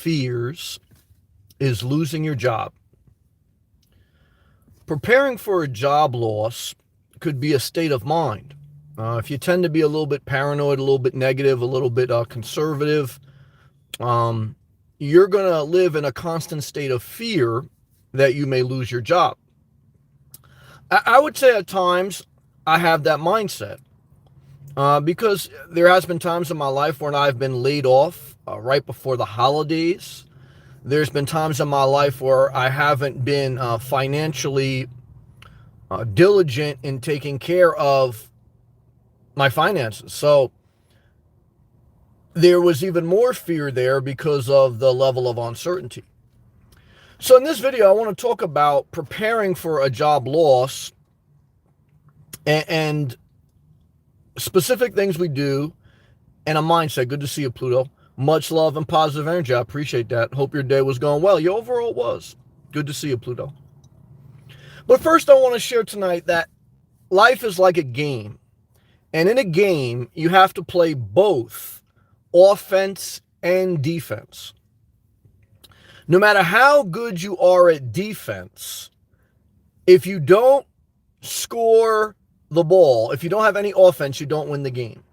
fears is losing your job. Preparing for a job loss could be a state of mind. If you tend to be a little bit paranoid, a little bit negative, a little bit conservative, you're going to live in a constant state of fear that you may lose your job. I would say at times I have that mindset because there has been times in my life when I've been laid off right before the holidays. There's been times in my life where I haven't been financially diligent in taking care of my finances. So there was even more fear there because of the level of uncertainty. So in this video, I want to talk about preparing for a job loss and specific things we do and a mindset. Good to see you, Pluto. Much love and positive energy. I appreciate that. Hope your day was going well. Your overall was. Good to see you, Pluto. But first, I want to share tonight that life is like a game. And in a game, you have to play both offense and defense. No matter how good you are at defense, if you don't score the ball, if you don't have any offense, you don't win the game.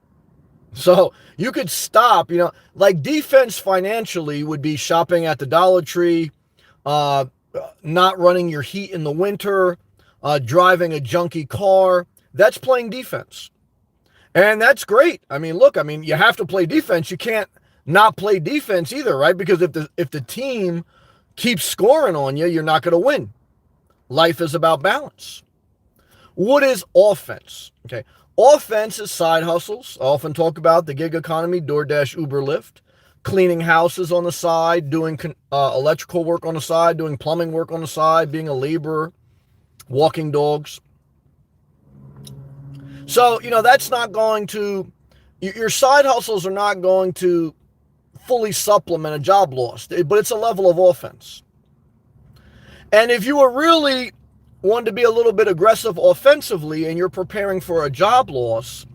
So you could stop, like defense financially would be shopping at the Dollar Tree, not running your heat in the winter, driving a junky car. That's playing defense. And that's great. You have to play defense. You can't not play defense either, right? Because if the team keeps scoring on you, you're not going to win. Life is about balance. What is offense? Okay. Offense is side hustles. I often talk about the gig economy, DoorDash, Uber, Lyft, cleaning houses on the side, doing electrical work on the side, doing plumbing work on the side, being a laborer, walking dogs. So, that's not going to, your side hustles are not going to fully supplement a job loss, but it's a level of offense. And if you were really wanting to be a little bit aggressive offensively and you're preparing for a job loss,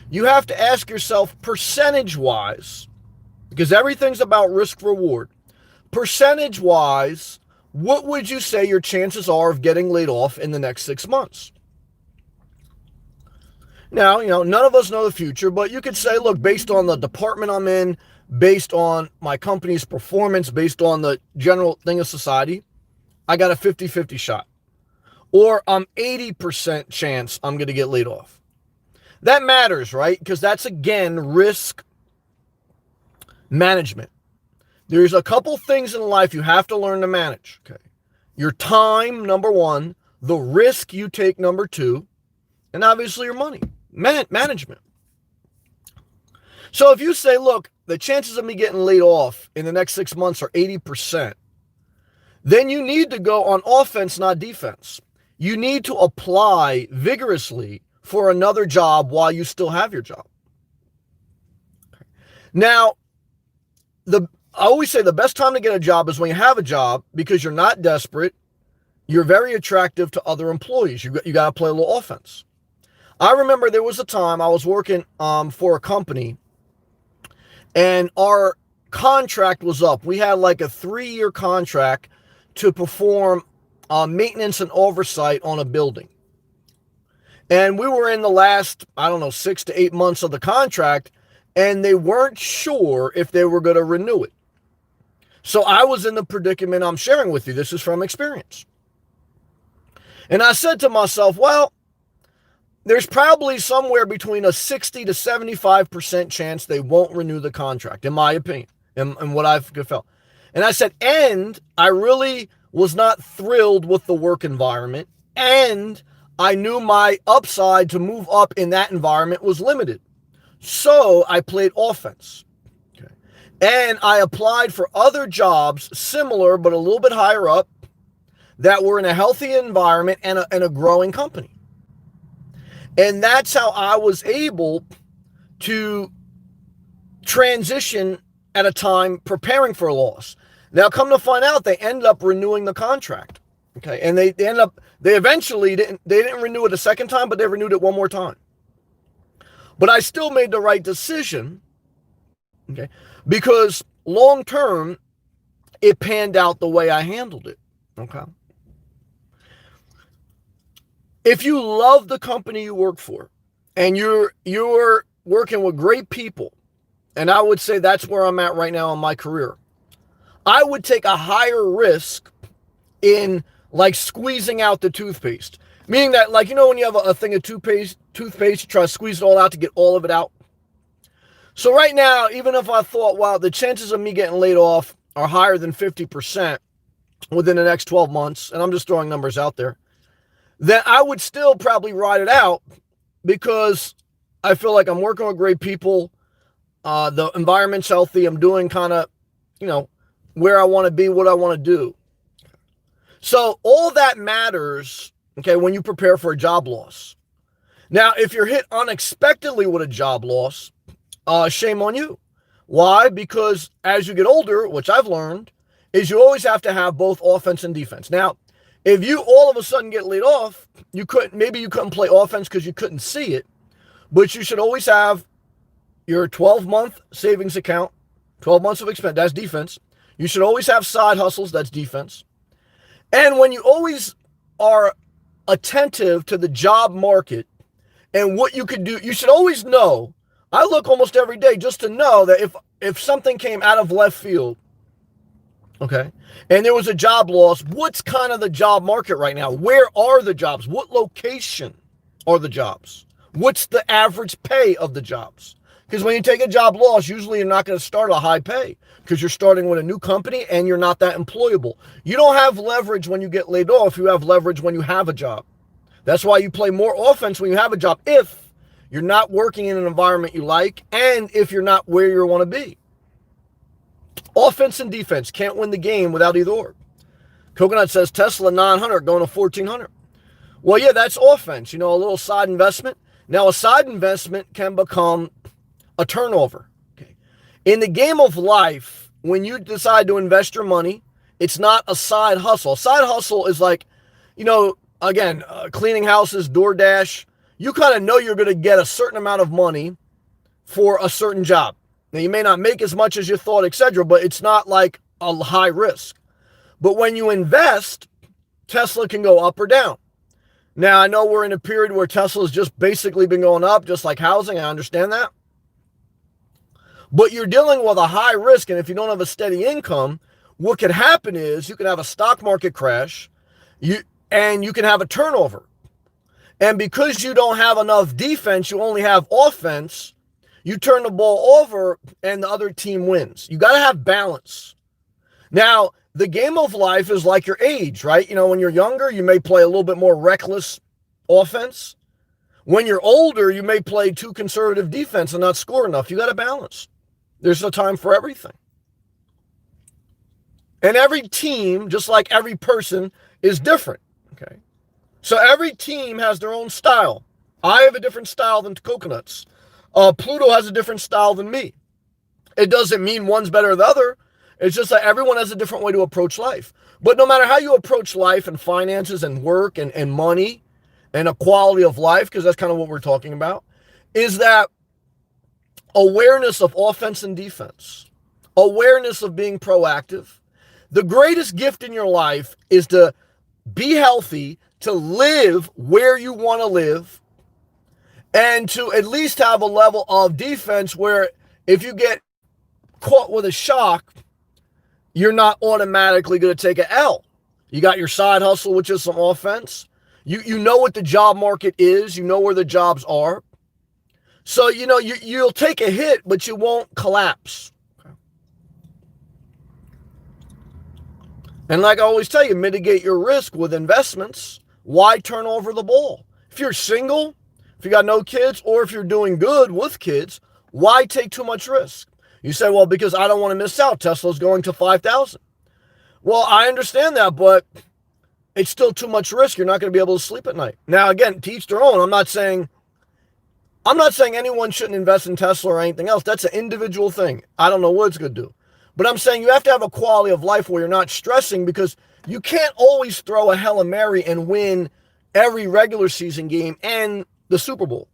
you have to ask yourself percentage-wise, because everything's about risk-reward. Percentage-wise, what would you say your chances are of getting laid off in the next 6 months? Now, none of us know the future, but you could say, look, based on the department I'm in, based on my company's performance, based on the general thing of society, I got a 50-50 shot. Or I'm 80% chance I'm going to get laid off. That matters, right? Because that's, again, risk management. There's a couple things in life you have to learn to manage. Okay, your time, number one, the risk you take, number two, and obviously your money. Management. So if you say, look, the chances of me getting laid off in the next 6 months are 80%, then you need to go on offense, not defense. You need to apply vigorously for another job while you still have your job. Now, I always say the best time to get a job is when you have a job because you're not desperate. You're very attractive to other employees. You got to play a little offense. I remember there was a time I was working for a company and our contract was up. We had like a 3-year contract to perform maintenance and oversight on a building. And we were in the last, 6 to 8 months of the contract, and they weren't sure if they were going to renew it. So I was in the predicament I'm sharing with you. This is from experience. And I said to myself, well, there's probably somewhere between a 60 to 75% chance they won't renew the contract, in my opinion, and what I've felt. And I said, and I really was not thrilled with the work environment, and I knew my upside to move up in that environment was limited. So I played offense. Okay. And I applied for other jobs similar but a little bit higher up that were in a healthy environment and a growing company. And that's how I was able to transition at a time preparing for a loss. Now, come to find out, they ended up renewing the contract. Okay, and they eventually didn't renew it a second time, but they renewed it one more time. But I still made the right decision, okay, because long term, it panned out the way I handled it. Okay. If you love the company you work for and you're working with great people, and I would say that's where I'm at right now in my career, I would take a higher risk in like squeezing out the toothpaste. Meaning that, like, when you have a thing of toothpaste, you try to squeeze it all out to get all of it out. So right now, even if I thought, wow, the chances of me getting laid off are higher than 50% within the next 12 months, and I'm just throwing numbers out there, then I would still probably ride it out because I feel like I'm working with great people. The environment's healthy. I'm doing kind of, where I want to be, what I want to do. So all that matters, okay, when you prepare for a job loss. Now, if you're hit unexpectedly with a job loss, shame on you. Why? Because as you get older, which I've learned, is you always have to have both offense and defense. Now, if you all of a sudden get laid off, maybe you couldn't play offense because you couldn't see it, but you should always have your 12-month savings account, 12 months of expense, that's defense. You should always have side hustles, that's defense. And when you always are attentive to the job market and what you could do, you should always know. I look almost every day just to know that if something came out of left field, okay, and there was a job loss, what's kind of the job market right now? Where are the jobs? What location are the jobs? What's the average pay of the jobs? Because when you take a job loss, usually you're not going to start a high pay because you're starting with a new company and you're not that employable. You don't have leverage when you get laid off. You have leverage when you have a job. That's why you play more offense when you have a job, if you're not working in an environment you like and if you're not where you want to be. Offense and defense, can't win the game without either or. Coconut says Tesla 900 going to 1400. Well, yeah, that's offense, a little side investment. Now, a side investment can become a turnover. Okay. In the game of life, when you decide to invest your money, it's not a side hustle. A side hustle is like, cleaning houses, DoorDash. You kind of know you're going to get a certain amount of money for a certain job. Now, you may not make as much as you thought, etc., but it's not like a high risk. But when you invest, Tesla can go up or down. Now, I know we're in a period where Tesla's just basically been going up, just like housing. I understand that. But you're dealing with a high risk, and if you don't have a steady income, what could happen is you can have a stock market crash, and you can have a turnover. And because you don't have enough defense, you only have offense, you turn the ball over and the other team wins. You got to have balance. Now, the game of life is like your age, right? When you're younger, you may play a little bit more reckless offense. When you're older, you may play too conservative defense and not score enough. You got to balance. There's a time for everything. And every team, just like every person, is different, okay? So every team has their own style. I have a different style than Coconuts. Pluto has a different style than me. It doesn't mean one's better than the other. It's just that everyone has a different way to approach life. But no matter how you approach life and finances and work and money and a quality of life, because that's kind of what we're talking about, is that awareness of offense and defense, awareness of being proactive. The greatest gift in your life is to be healthy, to live where you want to live, and to at least have a level of defense where if you get caught with a shock, you're not automatically going to take an L. You got your side hustle, which is some offense. You know what the job market is. You know where the jobs are. So, you'll take a hit, but you won't collapse. And like I always tell you, mitigate your risk with investments. Why turn over the ball? If you're single, if you got no kids, or if you're doing good with kids, why take too much risk? You say, well, because I don't want to miss out. Tesla's going to 5,000. Well, I understand that, but it's still too much risk. You're not going to be able to sleep at night. Now, again, to each their own. I'm not saying anyone shouldn't invest in Tesla or anything else. That's an individual thing. I don't know what it's going to do. But I'm saying you have to have a quality of life where you're not stressing, because you can't always throw a Hail Mary and win every regular season game and the Super Bowl.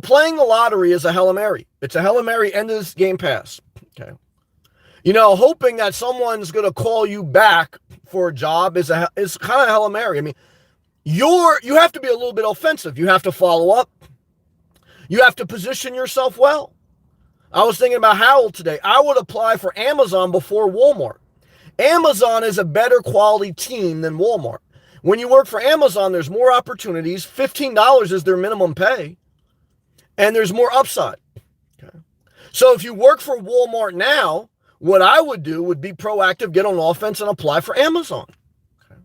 Playing the lottery is a Hail Mary. It's a Hail Mary and this Game Pass. Okay. Hoping that someone's going to call you back for a job is kind of Hail Mary. I mean, you have to be a little bit offensive. You have to follow up. You have to position yourself well. I was thinking about Howell today. I would apply for Amazon before Walmart. Amazon is a better quality team than Walmart. When you work for Amazon, there's more opportunities. $15 is their minimum pay, and there's more upside. Okay. So if you work for Walmart now, what I would do would be proactive, get on offense, and apply for Amazon. Okay.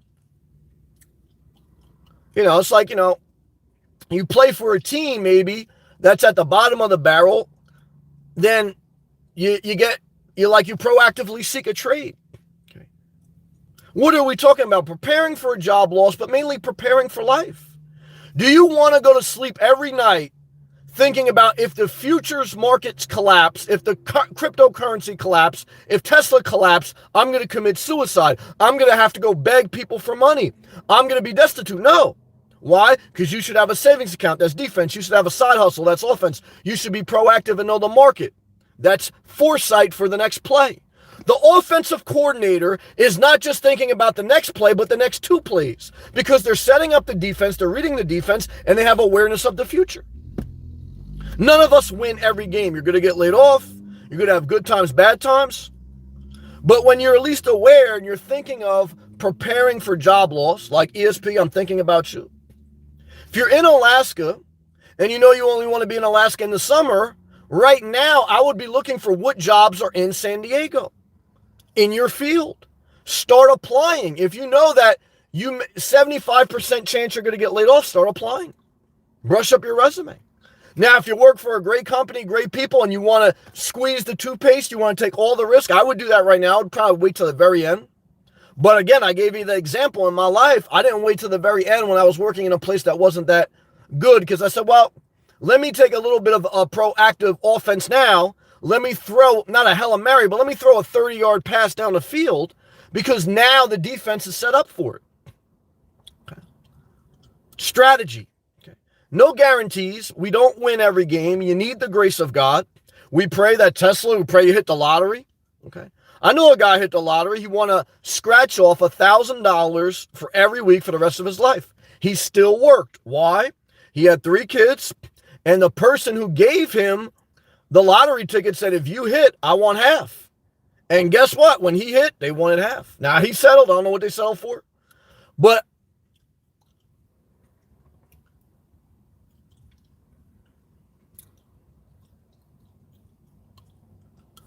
It's like, you play for a team maybe that's at the bottom of the barrel, then you proactively seek a trade. Okay. What are we talking about? Preparing for a job loss, but mainly preparing for life. Do you want to go to sleep every night thinking about if the futures markets collapse, if the cryptocurrency collapse, if Tesla collapse, I'm going to commit suicide. I'm going to have to go beg people for money. I'm going to be destitute. No. Why? Because you should have a savings account. That's defense. You should have a side hustle. That's offense. You should be proactive and know the market. That's foresight for the next play. The offensive coordinator is not just thinking about the next play, but the next two plays, because they're setting up the defense, they're reading the defense, and they have awareness of the future. None of us win every game. You're going to get laid off. You're going to have good times, bad times. But when you're at least aware and you're thinking of preparing for job loss, like ESP, I'm thinking about you. If you're in Alaska and you only want to be in Alaska in the summer, right now I would be looking for what jobs are in San Diego, in your field. Start applying. If you know that 75% chance you're going to get laid off, start applying. Brush up your resume. Now, if you work for a great company, great people, and you want to squeeze the toothpaste, you want to take all the risk, I would do that right now. I'd probably wait till the very end. But again, I gave you the example in my life. I didn't wait till the very end when I was working in a place that wasn't that good, because I said, well, let me take a little bit of a proactive offense now. Let me throw, not a Hail Mary, but let me throw a 30-yard pass down the field, because now the defense is set up for it. Okay. Strategy. Okay. No guarantees. We don't win every game. You need the grace of God. We pray that Tesla, we pray you hit the lottery. Okay. I know a guy hit the lottery. He won a scratch off $1,000 for every week for the rest of his life. He still worked. Why? He had 3 kids, and the person who gave him the lottery ticket said, if you hit, I want half. And guess what? When he hit, they wanted half. Now, he settled. I don't know what they settled for. But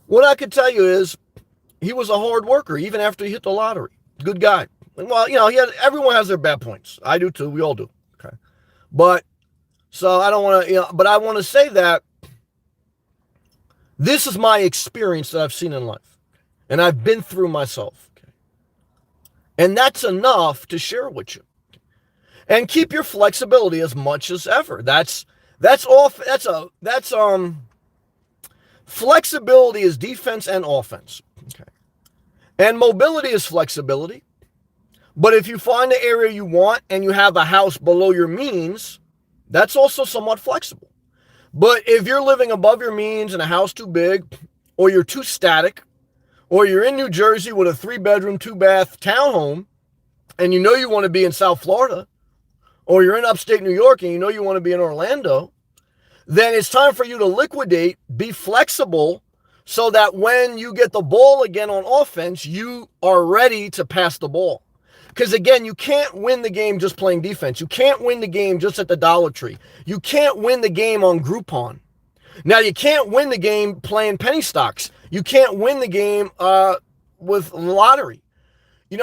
what I could tell you is, he was a hard worker, even after he hit the lottery. Good guy. Well, everyone has their bad points. I do too. We all do. Okay. But, so I don't want to, but I want to say that this is my experience that I've seen in life. And I've been through myself. Okay. And that's enough to share with you. And keep your flexibility as much as ever. Flexibility is defense and offense. Okay. And mobility is flexibility. But if you find the area you want and you have a house below your means, that's also somewhat flexible. But if you're living above your means in a house too big, or you're too static, or you're in New Jersey with a 3-bedroom, 2-bath townhome, and you want to be in South Florida, or you're in upstate New York and you want to be in Orlando, then it's time for you to liquidate, be flexible, so that when you get the ball again on offense, you are ready to pass the ball. Because again, you can't win the game just playing defense. You can't win the game just at the Dollar Tree. You can't win the game on Groupon. Now, you can't win the game playing penny stocks. You can't win the game with lottery. You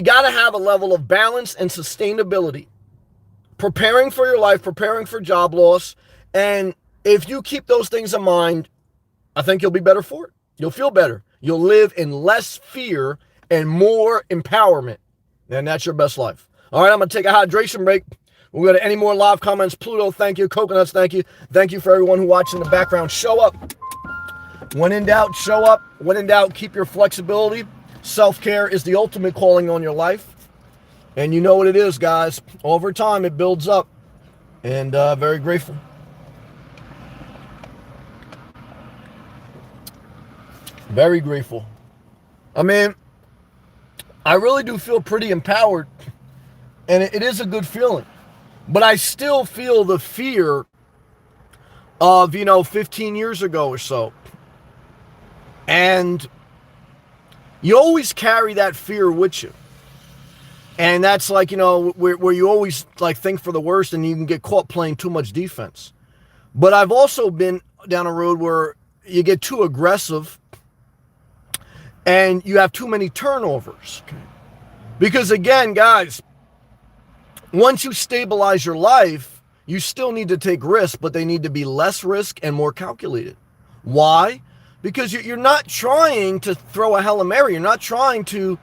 got to have a level of balance and sustainability. Preparing for your life, preparing for job loss. And if you keep those things in mind, I think you'll be better for it. You'll feel better. You'll live in less fear and more empowerment. And that's your best life. All right, I'm going to take a hydration break. We'll go to any more live comments. Pluto, thank you. Coconuts, thank you. Thank you for everyone who watched in the background. Show up. When in doubt, show up. When in doubt, keep your flexibility. Self-care is the ultimate calling on your life. And you know what it is, guys. Over time, it builds up. And very grateful. Very grateful. I mean, I really do feel pretty empowered, and it is a good feeling. But I still feel the fear of, 15 years ago or so. And you always carry that fear with you. And that's like, where you always like think for the worst and you can get caught playing too much defense. But I've also been down a road where you get too aggressive and you have too many turnovers. Okay. Because again, guys, once you stabilize your life, you still need to take risks, but they need to be less risk and more calculated. Why? Because you're not trying to throw a Hail Mary. You're not trying to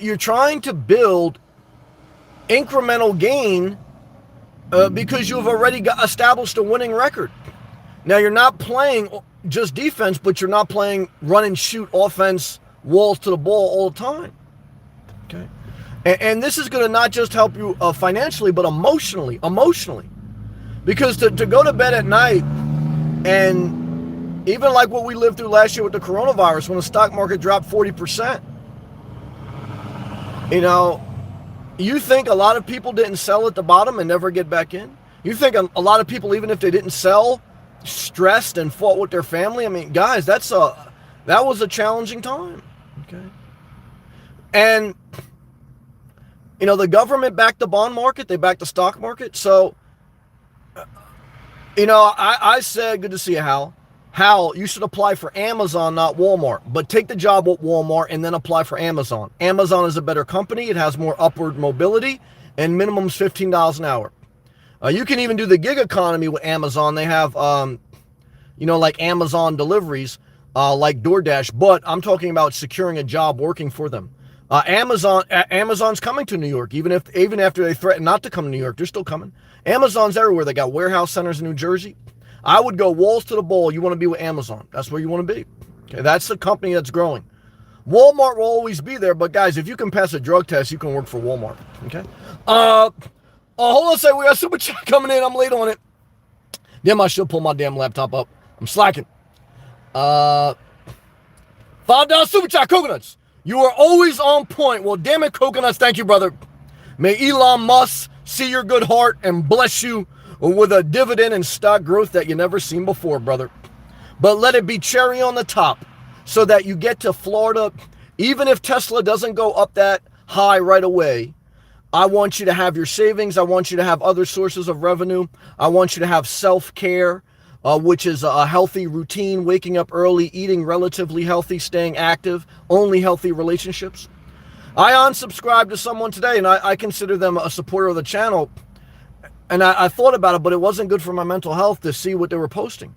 you're trying to build incremental gain because you've already established a winning record. Now, you're not playing just defense, but you're not playing run and shoot offense, walls to the ball all the time. Okay. And this is going to not just help you financially, but emotionally. Because to go to bed at night, and even like what we lived through last year with the coronavirus, when the stock market dropped 40%, you think a lot of people didn't sell at the bottom and never get back in? You think a lot of people, even if they didn't sell, stressed and fought with their family? I mean, guys, that was a challenging time. Okay. And the government backed the bond market, they backed the stock market. So, I said, good to see you, Hal. Hal, you should apply for Amazon, not Walmart. But take the job with Walmart and then apply for Amazon. Amazon is a better company. It has more upward mobility, and minimum's $15 an hour. You can even do the gig economy with Amazon. They have, like Amazon deliveries, like DoorDash. But I'm talking about securing a job working for them. Amazon's coming to New York. Even after they threaten not to come to New York, they're still coming. Amazon's everywhere. They got warehouse centers in New Jersey. I would go walls to the bowl. You want to be with Amazon. That's where you want to be. Okay, that's the company that's growing. Walmart will always be there, but guys, if you can pass a drug test, you can work for Walmart. Okay. Hold on a second. We got a super chat coming in. I'm late on it. Damn, I should pull my damn laptop up. I'm slacking. $5 super chat, Coconuts. You are always on point. Well, damn it, Coconuts. Thank you, brother. May Elon Musk see your good heart and bless you with a dividend and stock growth that you never seen before, brother. But let it be cherry on the top so that you get to Florida. Even if Tesla doesn't go up that high right away, I want you to have your savings. I want you to have other sources of revenue. I want you to have self-care, which is a healthy routine, waking up early, eating relatively healthy, staying active, only healthy relationships. I unsubscribed to someone today, and I consider them a supporter of the channel. And I thought about it, but it wasn't good for my mental health to see what they were posting.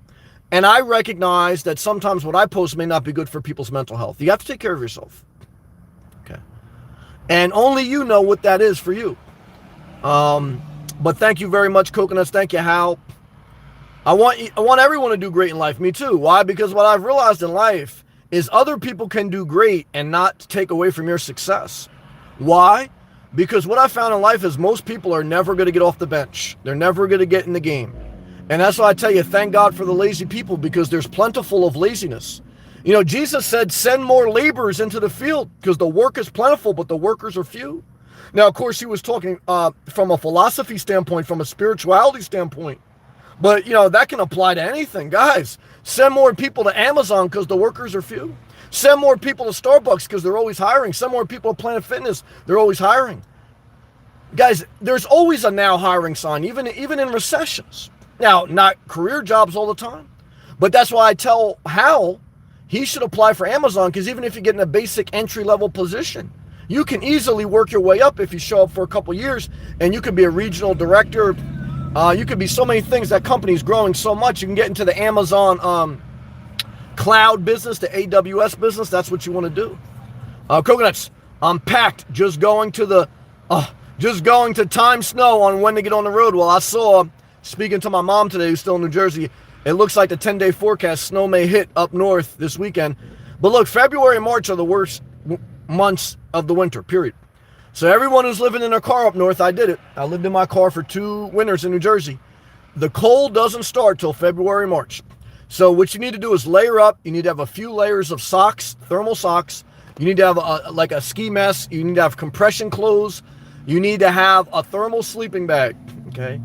And I recognize that sometimes what I post may not be good for people's mental health. You have to take care of yourself. Okay. And only you know what that is for you. But thank you very much, Coconuts. Thank you, Hal. I want everyone to do great in life. Me too. Why? Because what I've realized in life is other people can do great and not take away from your success. Why? Because what I found in life is most people are never going to get off the bench. They're never going to get in the game. And that's why I tell you, thank God for the lazy people, because there's plentiful of laziness. Jesus said, send more laborers into the field because the work is plentiful, but the workers are few. Now, of course, he was talking from a philosophy standpoint, from a spirituality standpoint. But, that can apply to anything. Guys, send more people to Amazon because the workers are few. Send more people to Starbucks because they're always hiring. Send more people to Planet Fitness. They're always hiring. Guys, there's always a now hiring sign, even in recessions. Now, not career jobs all the time. But that's why I tell Hal he should apply for Amazon, because even if you get in a basic entry-level position, you can easily work your way up if you show up for a couple years, and you could be a regional director. You could be so many things. That company's growing so much. You can get into the Amazon cloud business, the AWS business. That's what you want to do. Coconuts, I'm packed. Just going to Time Snow on when to get on the road. Well, I saw, speaking to my mom today, who's still in New Jersey, it looks like the 10-day forecast, snow may hit up north this weekend. But look, February and March are the worst months of the winter, period. So everyone who's living in their car up north, I did it. I lived in my car for 2 winters in New Jersey. The cold doesn't start till February, March. So what you need to do is layer up. You need to have a few layers of socks, thermal socks, You need to have like a ski mask. You need to have compression clothes. You need to have a thermal sleeping bag, okay?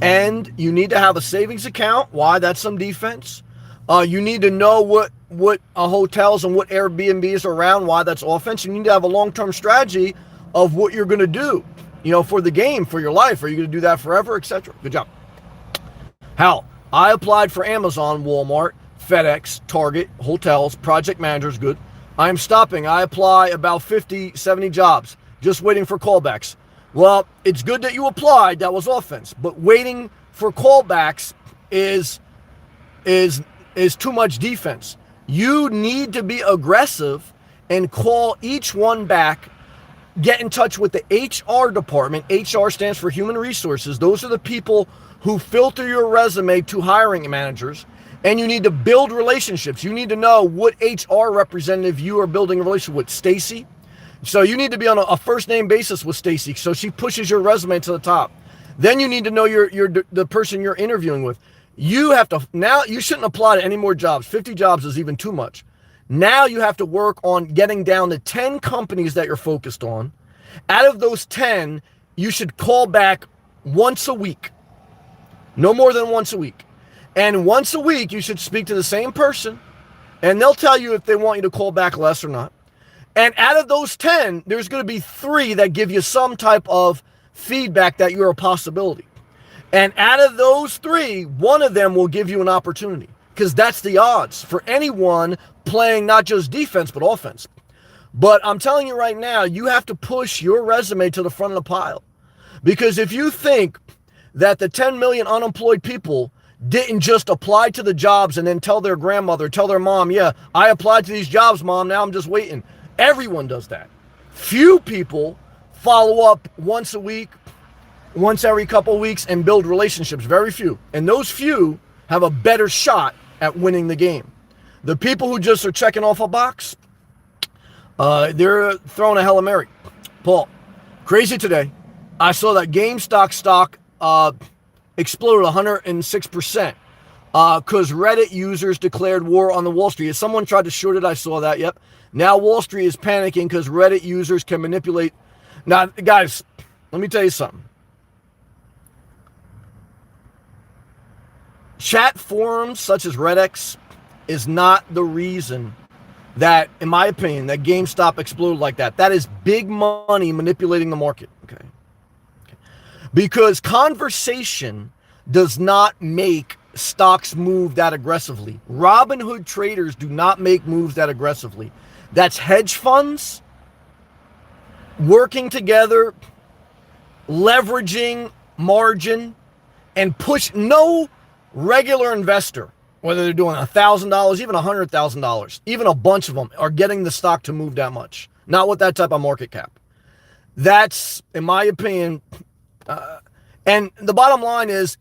And you need to have a savings account. Why? That's some defense. You need to know what hotels and what Airbnbs are around. Why? That's offense. You need to have a long-term strategy of what you're going to do, for the game, for your life. Are you going to do that forever, etc.? Good job. Hal, I applied for Amazon, Walmart, FedEx, Target, hotels, project managers. Good. I am stopping. I apply about 50, 70 jobs, just waiting for callbacks. Well, it's good that you applied. That was offense. But waiting for callbacks is too much defense. You need to be aggressive and call each one back. Get in touch with the HR department. HR stands for Human Resources. Those are the people who filter your resume to hiring managers. And you need to build relationships. You need to know what HR representative you are building a relationship with. Stacy. So you need to be on a first name basis with Stacy, so she pushes your resume to the top. Then you need to know the person you're interviewing with. You have to, now you shouldn't apply to any more jobs. 50 jobs is even too much. Now you have to work on getting down to 10 companies that you're focused on. Out of those 10, you should call back once a week. No more than once a week. And once a week, you should speak to the same person, and they'll tell you if they want you to call back less or not. And out of those 10, there's going to be 3 that give you some type of feedback that you're a possibility. And out of those 3, one of them will give you an opportunity, because that's the odds for anyone playing not just defense, but offense. But I'm telling you right now, you have to push your resume to the front of the pile. Because if you think that the 10 million unemployed people didn't just apply to the jobs and then tell their grandmother, tell their mom, yeah, I applied to these jobs, mom, now I'm just waiting. Everyone does that. Few people follow up once a week, once every couple of weeks, and build relationships. Very few. And those few have a better shot at winning the game. The people who just are checking off a box, they're throwing a Hail Mary. Paul, crazy today. I saw that GameStop stock exploded 106% because Reddit users declared war on the Wall Street. If someone tried to short it, I saw that, yep. Now Wall Street is panicking because Reddit users can manipulate. Now, guys, let me tell you something. Chat forums such as Reddit is not the reason that, in my opinion, that GameStop exploded like that. That is big money manipulating the market, okay? Because conversation does not make stocks move that aggressively. Robinhood traders do not make moves that aggressively. That's hedge funds working together, leveraging margin, and push. No regular investor, whether they're doing $1,000, even $100,000, even a bunch of them, are getting the stock to move that much. Not with that type of market cap. That's, in my opinion, and the bottom line is,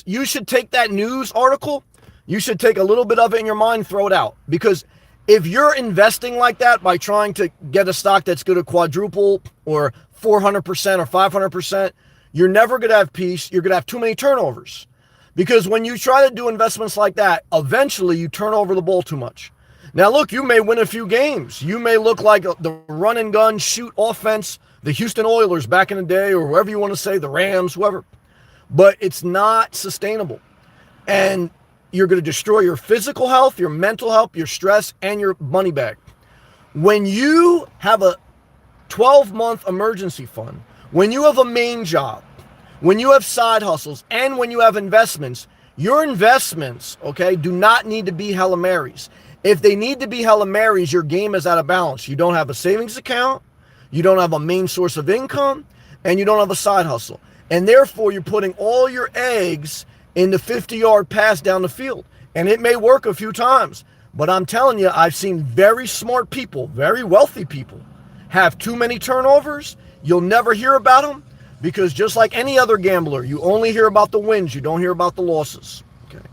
you should take that news article, you should take a little bit of it in your mind, throw it out. Because if you're investing like that by trying to get a stock that's going to quadruple or 400% or 500%, you're never going to have peace. You're going to have too many turnovers. Because when you try to do investments like that, eventually you turn over the ball too much. Now, look, you may win a few games. You may look like the run and gun shoot offense, the Houston Oilers back in the day, or whoever you want to say, the Rams, whoever. But it's not sustainable. And you're going to destroy your physical health, your mental health, your stress, and your money bag. When you have a 12-month emergency fund, when you have a main job, when you have side hustles, and when you have investments, your investments, okay, do not need to be Hail Marys. If they need to be Hail Marys, your game is out of balance. You don't have a savings account, you don't have a main source of income, and you don't have a side hustle. And therefore, you're putting all your eggs in the 50-yard pass down the field. And it may work a few times, but I'm telling you, I've seen very smart people, very wealthy people, have too many turnovers. You'll never hear about them, because just like any other gambler, you only hear about the wins, you don't hear about the losses. Okay.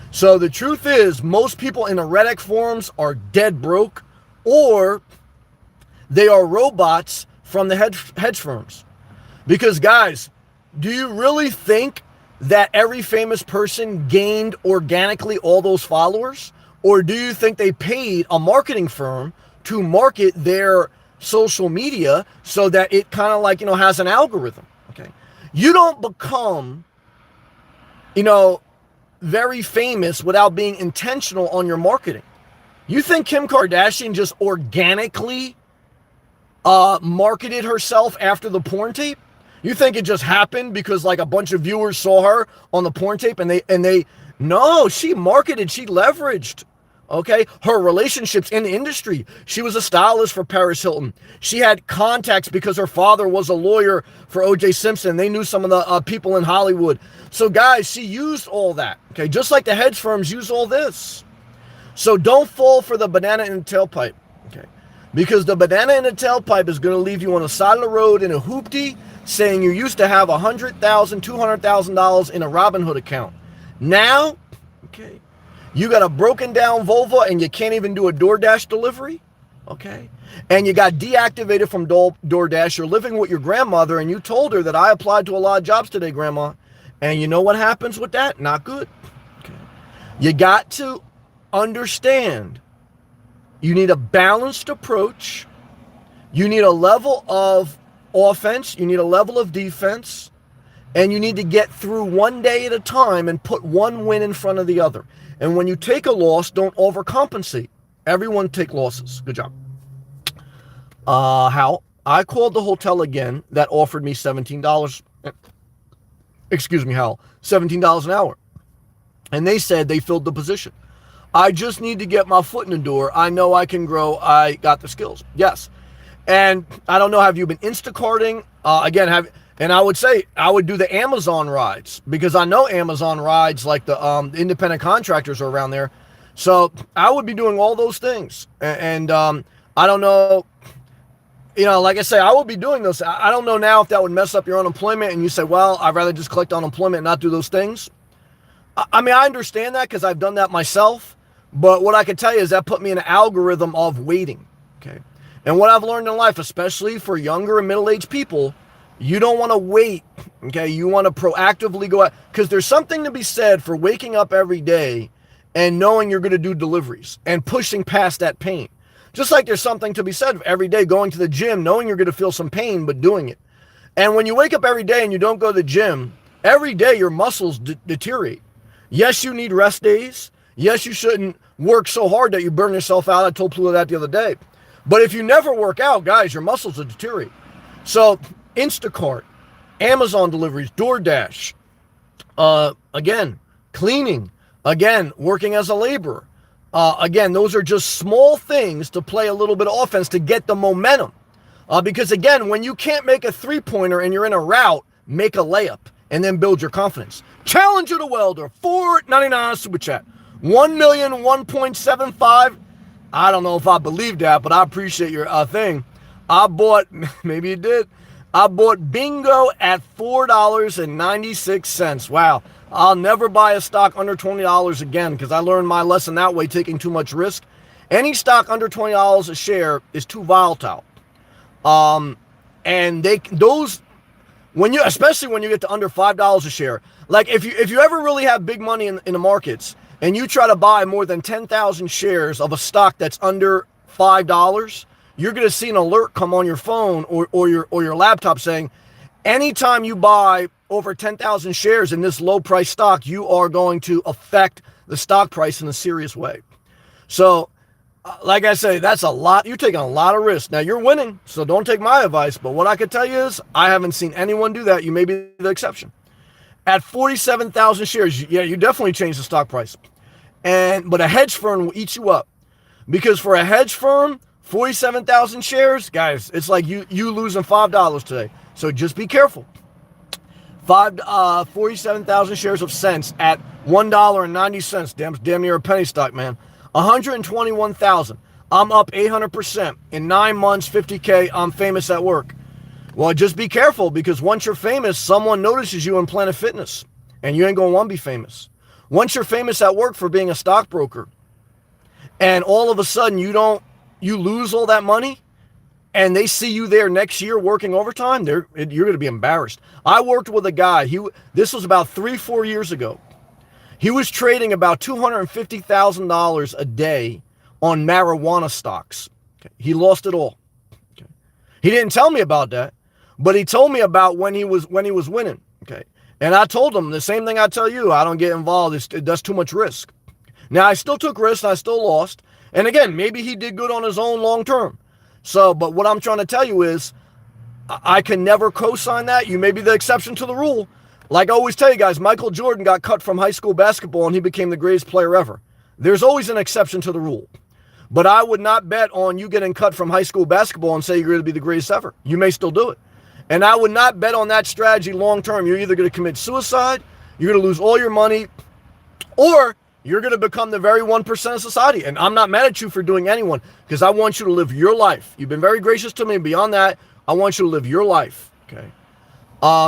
So the truth is, most people in the Reddit forums are dead broke, or they are robots from the hedge firms. Because guys, do you really think that every famous person gained organically all those followers? Or do you think they paid a marketing firm to market their social media so that it kind of like, has an algorithm. Okay. You don't become, very famous without being intentional on your marketing. You think Kim Kardashian just organically marketed herself after the porn tape? You think it just happened because like a bunch of viewers saw her on the porn tape and they no, she marketed, she leveraged, okay, her relationships in the industry. She was a stylist for Paris Hilton. She had contacts because her father was a lawyer for O.J. Simpson. They knew some of the people in Hollywood. So guys, she used all that, okay, just like the hedge firms use all this. So don't fall for the banana in the tailpipe, okay, because the banana in the tailpipe is going to leave you on the side of the road in a hoopty saying you used to have $100,000, $200,000 in a Robinhood account. Now, okay, you got a broken down Volvo and you can't even do a DoorDash delivery, okay? And you got deactivated from DoorDash. You're living with your grandmother and you told her that I applied to a lot of jobs today, Grandma. And you know what happens with that? Not good. Okay. You got to understand you need a balanced approach. You need a level of offense. You need a level of defense. And you need to get through one day at a time and put one win in front of the other. And when you take a loss, don't overcompensate. Everyone take losses. Good job. Hal, I called the hotel again that offered me $17. Excuse me, Hal, $17 an hour. And they said they filled the position. I just need to get my foot in the door. I know I can grow. I got the skills. Yes. And I don't know, have you been Instacarting? And I would say I would do the Amazon rides because I know Amazon rides like the independent contractors are around there. So I would be doing all those things. And I don't know, like I say, I would be doing those. I don't know now if that would mess up your unemployment and you say, well, I'd rather just collect unemployment and not do those things. I mean, I understand that because I've done that myself. But what I can tell you is that put me in an algorithm of waiting. Okay. And what I've learned in life, especially for younger and middle-aged people, you don't want to wait, okay? You want to proactively go out, because there's something to be said for waking up every day and knowing you're going to do deliveries and pushing past that pain. Just like there's something to be said every day going to the gym, knowing you're going to feel some pain, but doing it. And when you wake up every day and you don't go to the gym, every day your muscles deteriorate. Yes, you need rest days. Yes, you shouldn't work so hard that you burn yourself out. I told Pluto that the other day. But if you never work out, guys, your muscles will deteriorate. So Instacart, Amazon deliveries, DoorDash, again, cleaning, again, working as a laborer. Again, those are just small things to play a little bit of offense to get the momentum. Because again, when you can't make a three-pointer and you're in a route, make a layup and then build your confidence. Challenger the Welder, $4.99 super chat. 1,000,000, 1.75. I don't know if I believe that, but I appreciate your thing. I bought, maybe you did, I bought bingo at $4.96. Wow. I'll never buy a stock under $20 again because I learned my lesson that way, taking too much risk. Any stock under $20 a share is too volatile. And especially when you get to under $5 a share. Like if you ever really have big money in the markets and you try to buy more than 10,000 shares of a stock that's under $5, you're going to see an alert come on your phone or your laptop saying, anytime you buy over 10,000 shares in this low price stock, you are going to affect the stock price in a serious way. So, like I say, that's a lot. You're taking a lot of risk. Now, you're winning, so don't take my advice. But what I can tell you is I haven't seen anyone do that. You may be the exception. At 47,000 shares, yeah, you definitely changed the stock price. But a hedge firm will eat you up. Because for a hedge firm, 47,000 shares, guys, it's like you losing $5 today. So just be careful. 47,000 shares of cents at $1.90. Damn near a penny stock, man. 121,000. I'm up 800%. In 9 months, 50K, I'm famous at work. Well, just be careful because once you're famous, someone notices you in Planet Fitness and you ain't going to want to be famous. Once you're famous at work for being a stockbroker and all of a sudden you lose all that money and they see you there next year working overtime, you're going to be embarrassed. I worked with a guy, this was about 3-4 years ago. He was trading about $250,000 a day on marijuana stocks. Okay. He lost it all. Okay. He didn't tell me about that, but he told me about when he was winning. Okay. And I told him the same thing I tell you. I don't get involved. That's too much risk. Now, I still took risks. I still lost. And again, maybe he did good on his own long term. So, but what I'm trying to tell you is I can never co-sign that. You may be the exception to the rule. Like I always tell you guys, Michael Jordan got cut from high school basketball and he became the greatest player ever. There's always an exception to the rule. But I would not bet on you getting cut from high school basketball and say you're going to be the greatest ever. You may still do it. And I would not bet on that strategy long term. You're either going to commit suicide, you're going to lose all your money, or you're going to become the very 1% of society. And I'm not mad at you for doing anyone because I want you to live your life. You've been very gracious to me. Beyond that, I want you to live your life. Okay.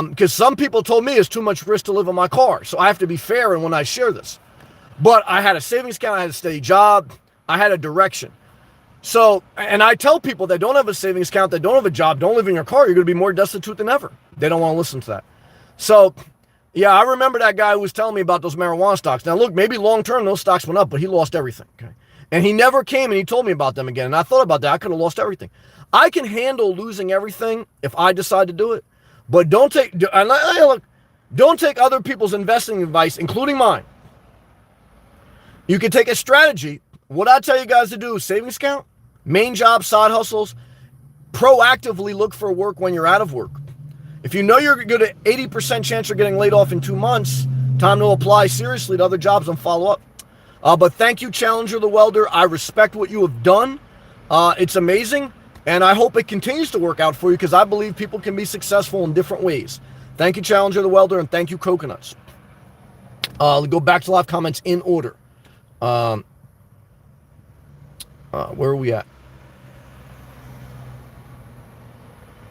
Because some people told me it's too much risk to live in my car. So I have to be fair in when I share this. But I had a savings account. I had a steady job. I had a direction. So, and I tell people that don't have a savings account, that don't have a job, don't live in your car, you're going to be more destitute than ever. They don't want to listen to that. So, yeah, I remember that guy who was telling me about those marijuana stocks. Now, look, maybe long-term those stocks went up, but he lost everything. Okay. And he never came and he told me about them again. And I thought about that. I could have lost everything. I can handle losing everything if I decide to do it. But don't take other people's investing advice, including mine. You can take a strategy. What I tell you guys to do, savings account, main job, side hustles, proactively look for work when you're out of work. If you know you're good at 80% chance you're getting laid off in 2 months, time to apply seriously to other jobs and follow up. But thank you, Challenger the Welder. I respect what you have done. It's amazing. And I hope it continues to work out for you because I believe people can be successful in different ways. Thank you, Challenger the Welder, and thank you, Coconuts. Let's go back to live comments in order. Where are we at?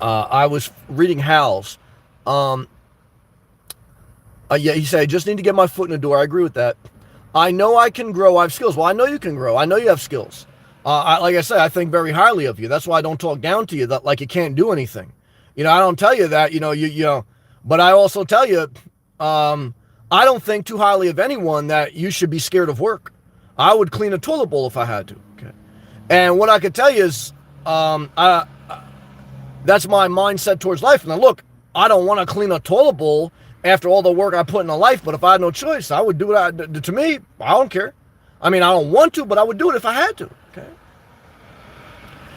I was reading Hal's. Yeah, he said, I just need to get my foot in the door. I agree with that. I know I can grow. I have skills. Well, I know you can grow. I know you have skills. Like I said, I think very highly of you. That's why I don't talk down to you that like you can't do anything. You know, I don't tell you that, you know, but I also tell you, I don't think too highly of anyone that you should be scared of work. I would clean a toilet bowl if I had to. Okay. And what I could tell you is, that's my mindset towards life. Now, look, I don't want to clean a toilet bowl after all the work I put in a life, but if I had no choice, I would do it. To me, I don't care. I mean, I don't want to, but I would do it if I had to. Okay.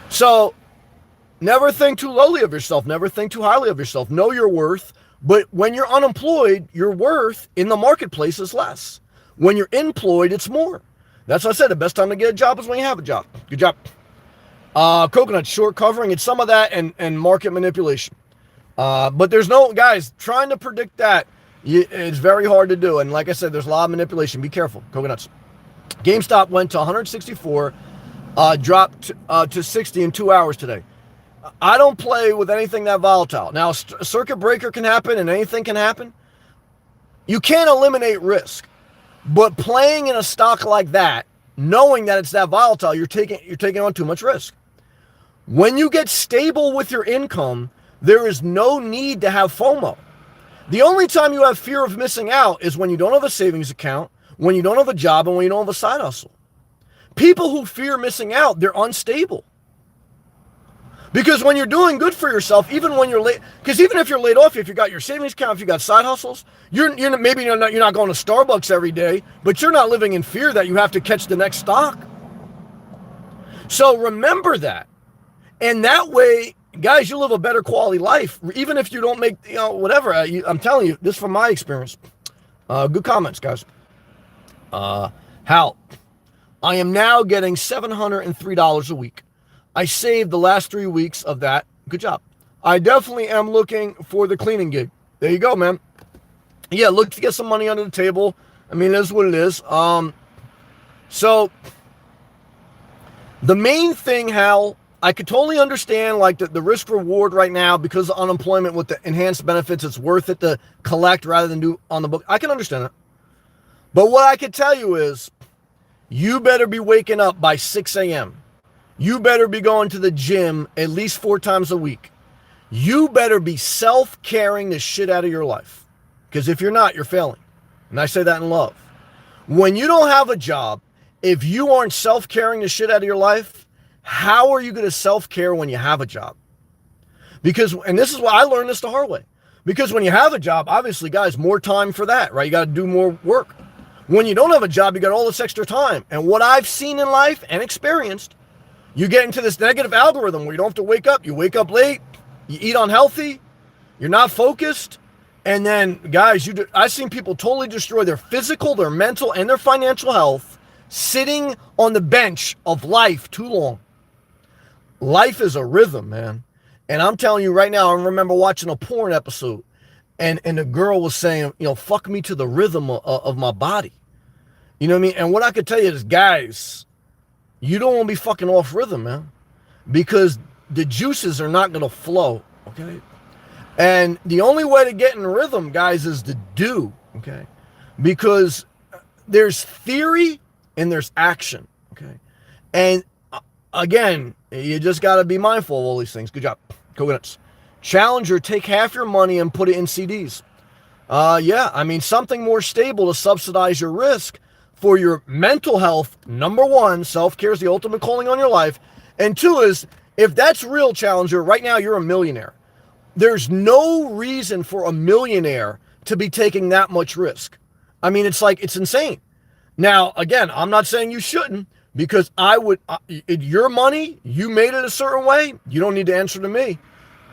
So, never think too lowly of yourself. Never think too highly of yourself. Know your worth. But when you're unemployed, your worth in the marketplace is less. When you're employed, it's more. That's what I said. The best time to get a job is when you have a job. Good job. Coconut short covering. It's some of that and market manipulation. But there's no, guys, trying to predict that, it's very hard to do. And like I said, there's a lot of manipulation. Be careful. Coconuts. GameStop went to 164, dropped to 60 in 2 hours today. I don't play with anything that volatile. Now, a circuit breaker can happen and anything can happen. You can't eliminate risk. But playing in a stock like that, knowing that it's that volatile, you're taking on too much risk. When you get stable with your income, there is no need to have FOMO. The only time you have fear of missing out is when you don't have a savings account, when you don't have a job, and when you don't have a side hustle. People who fear missing out, they're unstable. Because when you're doing good for yourself, even when you're late, because even if you're laid off, if you got your savings account, if you got side hustles, you're not going to Starbucks every day, but you're not living in fear that you have to catch the next stock. So remember that. And that way, guys, you live a better quality life, even if you don't make, whatever. I'm telling you, this is from my experience. Good comments, guys. Hal, I am now getting $703 a week. I saved the last 3 weeks of that. Good job. I definitely am looking for the cleaning gig. There you go, man. Yeah, look to get some money under the table. I mean, it is what it is. So the main thing, Hal, I could totally understand like the risk reward right now because of unemployment with the enhanced benefits. It's worth it to collect rather than do on the book. I can understand that. But what I can tell you is you better be waking up by 6 a.m. You better be going to the gym at least 4 times a week. You better be self-caring the shit out of your life. Because if you're not, you're failing. And I say that in love. When you don't have a job, if you aren't self-caring the shit out of your life, how are you going to self-care when you have a job? Because, and this is why I learned this the hard way. Because when you have a job, obviously, guys, more time for that, right? You got to do more work. When you don't have a job, you got all this extra time. And what I've seen in life and experienced, you get into this negative algorithm where you don't have to wake up. You wake up late, you eat unhealthy, you're not focused. And then, guys, I've seen people totally destroy their physical, their mental, and their financial health sitting on the bench of life too long. Life is a rhythm, man. And I'm telling you right now, I remember watching a porn episode, and the girl was saying, fuck me to the rhythm of my body. You know what I mean? And what I could tell you is, guys, you don't want to be fucking off rhythm, man, because the juices are not going to flow, okay? And the only way to get in rhythm, guys, is to do, okay? Because there's theory and there's action, okay? And again, you just got to be mindful of all these things. Good job. Coconuts. Challenger, take half your money and put it in CDs. Yeah, I mean, something more stable to subsidize your risk for your mental health. Number one, self-care is the ultimate calling on your life. And two is, if that's real, Challenger, right now you're a millionaire. There's no reason for a millionaire to be taking that much risk. I mean, it's insane. Now, again, I'm not saying you shouldn't, because your money, you made it a certain way, you don't need to answer to me.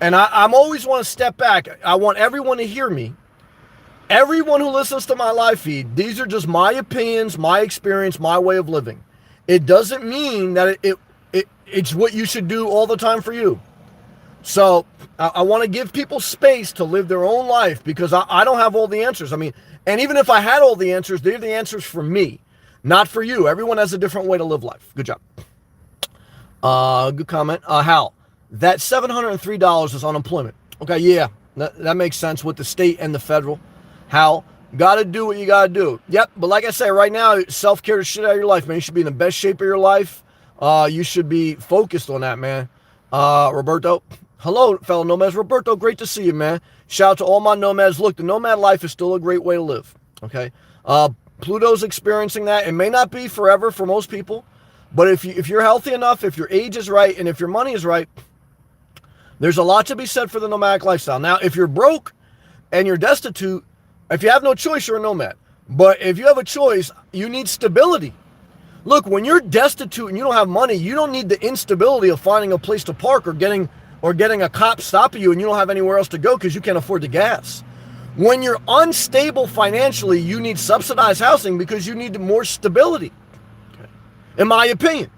And I'm always want to step back. I want everyone to hear me. Everyone who listens to my live feed, these are just my opinions, my experience, my way of living. It doesn't mean that it's what you should do all the time for you. So I want to give people space to live their own life, because I don't have all the answers. I mean, and even if I had all the answers, they're the answers for me, not for you. Everyone has a different way to live life. Good job. Good comment. Hal, that $703 is unemployment. Okay, yeah, that makes sense with the state and the federal. Hal, got to do what you got to do. Yep, but like I say, right now, self-care the shit out of your life, man. You should be in the best shape of your life. You should be focused on that, man. Roberto, hello, fellow nomads. Roberto, great to see you, man. Shout out to all my nomads. Look, the nomad life is still a great way to live, okay? Pluto's experiencing that. It may not be forever for most people, but if you're healthy enough, if your age is right, and if your money is right, there's a lot to be said for the nomadic lifestyle. Now, if you're broke and you're destitute, if you have no choice, you're a nomad. But if you have a choice, you need stability. Look, when you're destitute and you don't have money, you don't need the instability of finding a place to park or getting a cop stopping you and you don't have anywhere else to go because you can't afford the gas. When you're unstable financially, you need subsidized housing because you need more stability, in my opinion.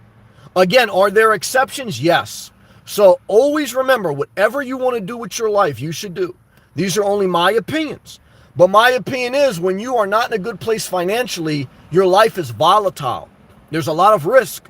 Again, are there exceptions? Yes. So always remember, whatever you want to do with your life, you should do. These are only my opinions. But my opinion is, when you are not in a good place financially, your life is volatile. There's a lot of risk.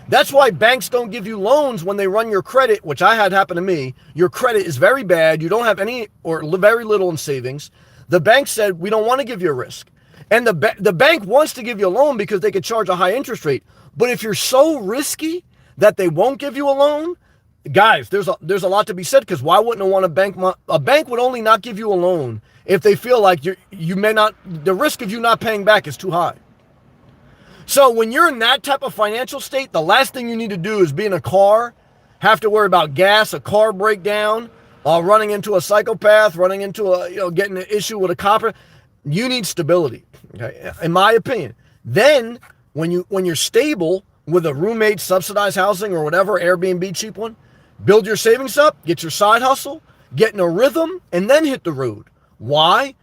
That's why banks don't give you loans when they run your credit, which I had happen to me. Your credit is very bad. You don't have any or very little in savings. The bank said, we don't want to give you a risk. And the bank wants to give you a loan because they could charge a high interest rate. But if you're so risky that they won't give you a loan, guys, there's a lot to be said, because why wouldn't a bank would only not give you a loan if they feel like the risk of you not paying back is too high. So when you're in that type of financial state, the last thing you need to do is be in a car, have to worry about gas, a car breakdown, running into a psychopath, running into getting an issue with a cop. You need stability, okay? In my opinion. Then when you're stable with a roommate, subsidized housing or whatever, Airbnb cheap one, build your savings up, get your side hustle, get in a rhythm, and then hit the road. Why?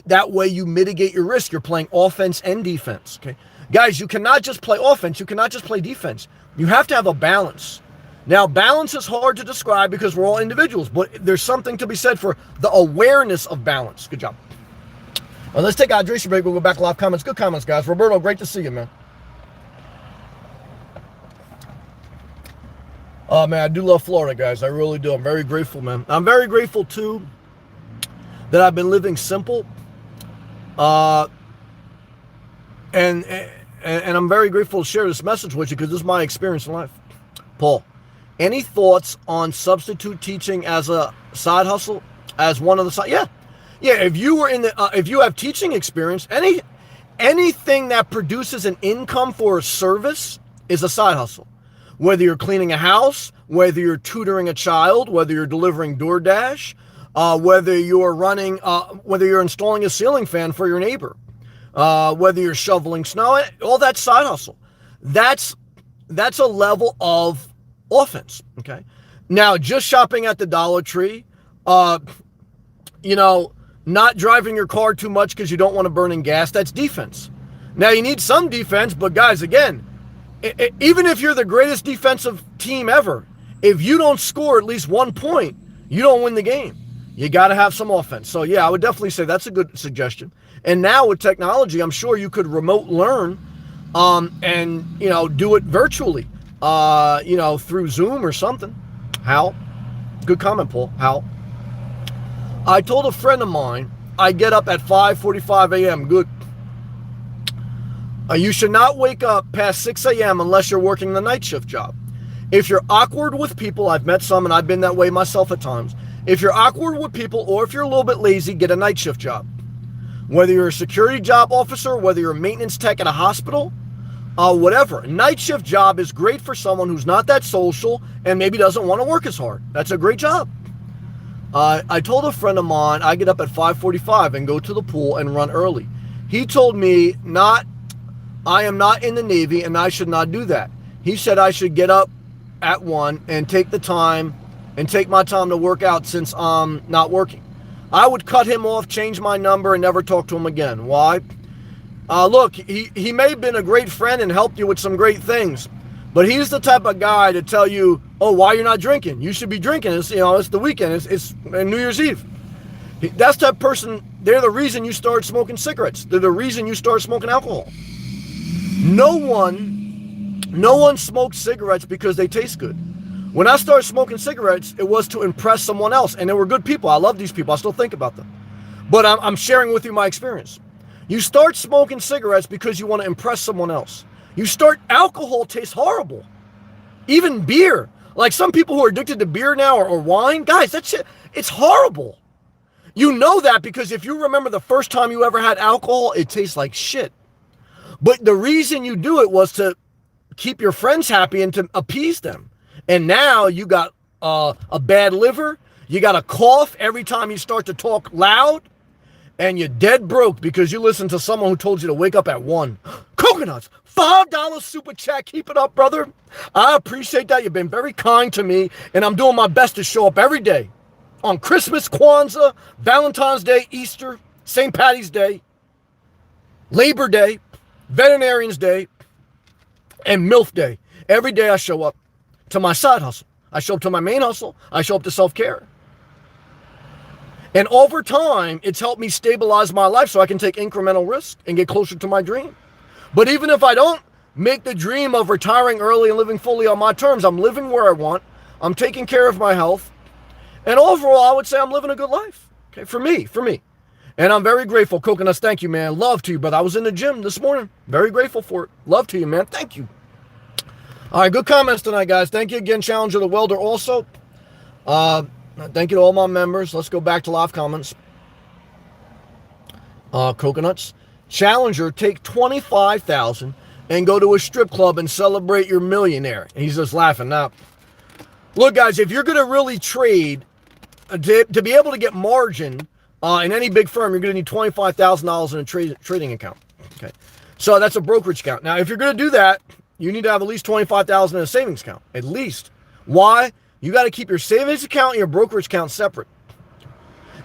That way you mitigate your risk. You're playing offense and defense, okay? Guys, you cannot just play offense. You cannot just play defense. You have to have a balance. Now, balance is hard to describe because we're all individuals, but there's something to be said for the awareness of balance. Good job. Well, let's take a hydration break. We'll go back to live comments. Good comments, guys. Roberto, great to see you, man. Oh, man, I do love Florida, guys. I really do. I'm very grateful, man. I'm very grateful, too, that I've been living simple. And I'm very grateful to share this message with you because this is my experience in life. Paul, any thoughts on substitute teaching as a side hustle, as one of the side? Yeah. If you were if you have teaching experience, anything that produces an income for a service is a side hustle. Whether you're cleaning a house, whether you're tutoring a child, whether you're delivering DoorDash, whether you're installing a ceiling fan for your neighbor, whether you're shoveling snow, all that side hustle. That's a level of offense. Okay. Now, just shopping at the Dollar Tree, not driving your car too much because you don't want to burn in gas, that's defense. Now, you need some defense, but guys, again, even if you're the greatest defensive team ever, if you don't score at least 1 point, you don't win the game. You got to have some offense. So, yeah, I would definitely say that's a good suggestion. And now with technology, I'm sure you could remote learn and, do it virtually, through Zoom or something. Hal? Good comment, Paul. Hal? I told a friend of mine I get up at 5:45 a.m. Good. You should not wake up past 6 a.m. unless you're working the night shift job. If you're awkward with people, I've met some and I've been that way myself at times. If you're awkward with people or if you're a little bit lazy, get a night shift job. Whether you're a security job officer, whether you're a maintenance tech at a hospital, whatever. A night shift job is great for someone who's not that social and maybe doesn't want to work as hard. That's a great job. I told a friend of mine I get up at 5:45 and go to the pool and run early. He told me I am not in the Navy and I should not do that. He said I should get up at 1 and take my time to work out since I'm not working. I would cut him off, change my number, and never talk to him again. Why? Look, he may have been a great friend and helped you with some great things, but he's the type of guy to tell you, oh, why you're not drinking? You should be drinking. It's the weekend. It's New Year's Eve. That's that person. They're the reason you start smoking cigarettes. They're the reason you start smoking alcohol. No one smokes cigarettes because they taste good. When I started smoking cigarettes, it was to impress someone else, and they were good people. I love these people. I still think about them. But I'm sharing with you my experience. You start smoking cigarettes because you want to impress someone else. Alcohol tastes horrible. Even beer. Like some people who are addicted to beer now or wine, guys, that shit, it's horrible. You know that because if you remember the first time you ever had alcohol, it tastes like shit. But the reason you do it was to keep your friends happy and to appease them. And now you got a bad liver. You got a cough every time you start to talk loud. And you're dead broke because you listened to someone who told you to wake up at 1. Coconuts, $5 super chat. Keep it up, brother. I appreciate that. You've been very kind to me. And I'm doing my best to show up every day. On Christmas, Kwanzaa, Valentine's Day, Easter, St. Patty's Day, Labor Day, Veterinarian's Day, and MILF Day. Every day I show up to my side hustle. I show up to my main hustle. I show up to self-care. And over time, it's helped me stabilize my life so I can take incremental risk and get closer to my dream. But even if I don't make the dream of retiring early and living fully on my terms, I'm living where I want. I'm taking care of my health. And overall, I would say I'm living a good life. Okay, for me. And I'm very grateful. Coconuts, thank you, man. Love to you, brother. I was in the gym this morning. Very grateful for it. Love to you, man. Thank you. All right, good comments tonight, guys. Thank you again, Challenger the Welder also. Thank you to all my members. Let's go back to live comments. Coconuts. Challenger, take $25,000 and go to a strip club and celebrate your millionaire. And he's just laughing now. Look, guys, if you're going to really trade, to be able to get margin in any big firm, you're going to need $25,000 in a trading account. Okay, so that's a brokerage account. Now, if you're going to do that, you need to have at least $25,000 in a savings account. At least. Why? You got to keep your savings account and your brokerage account separate.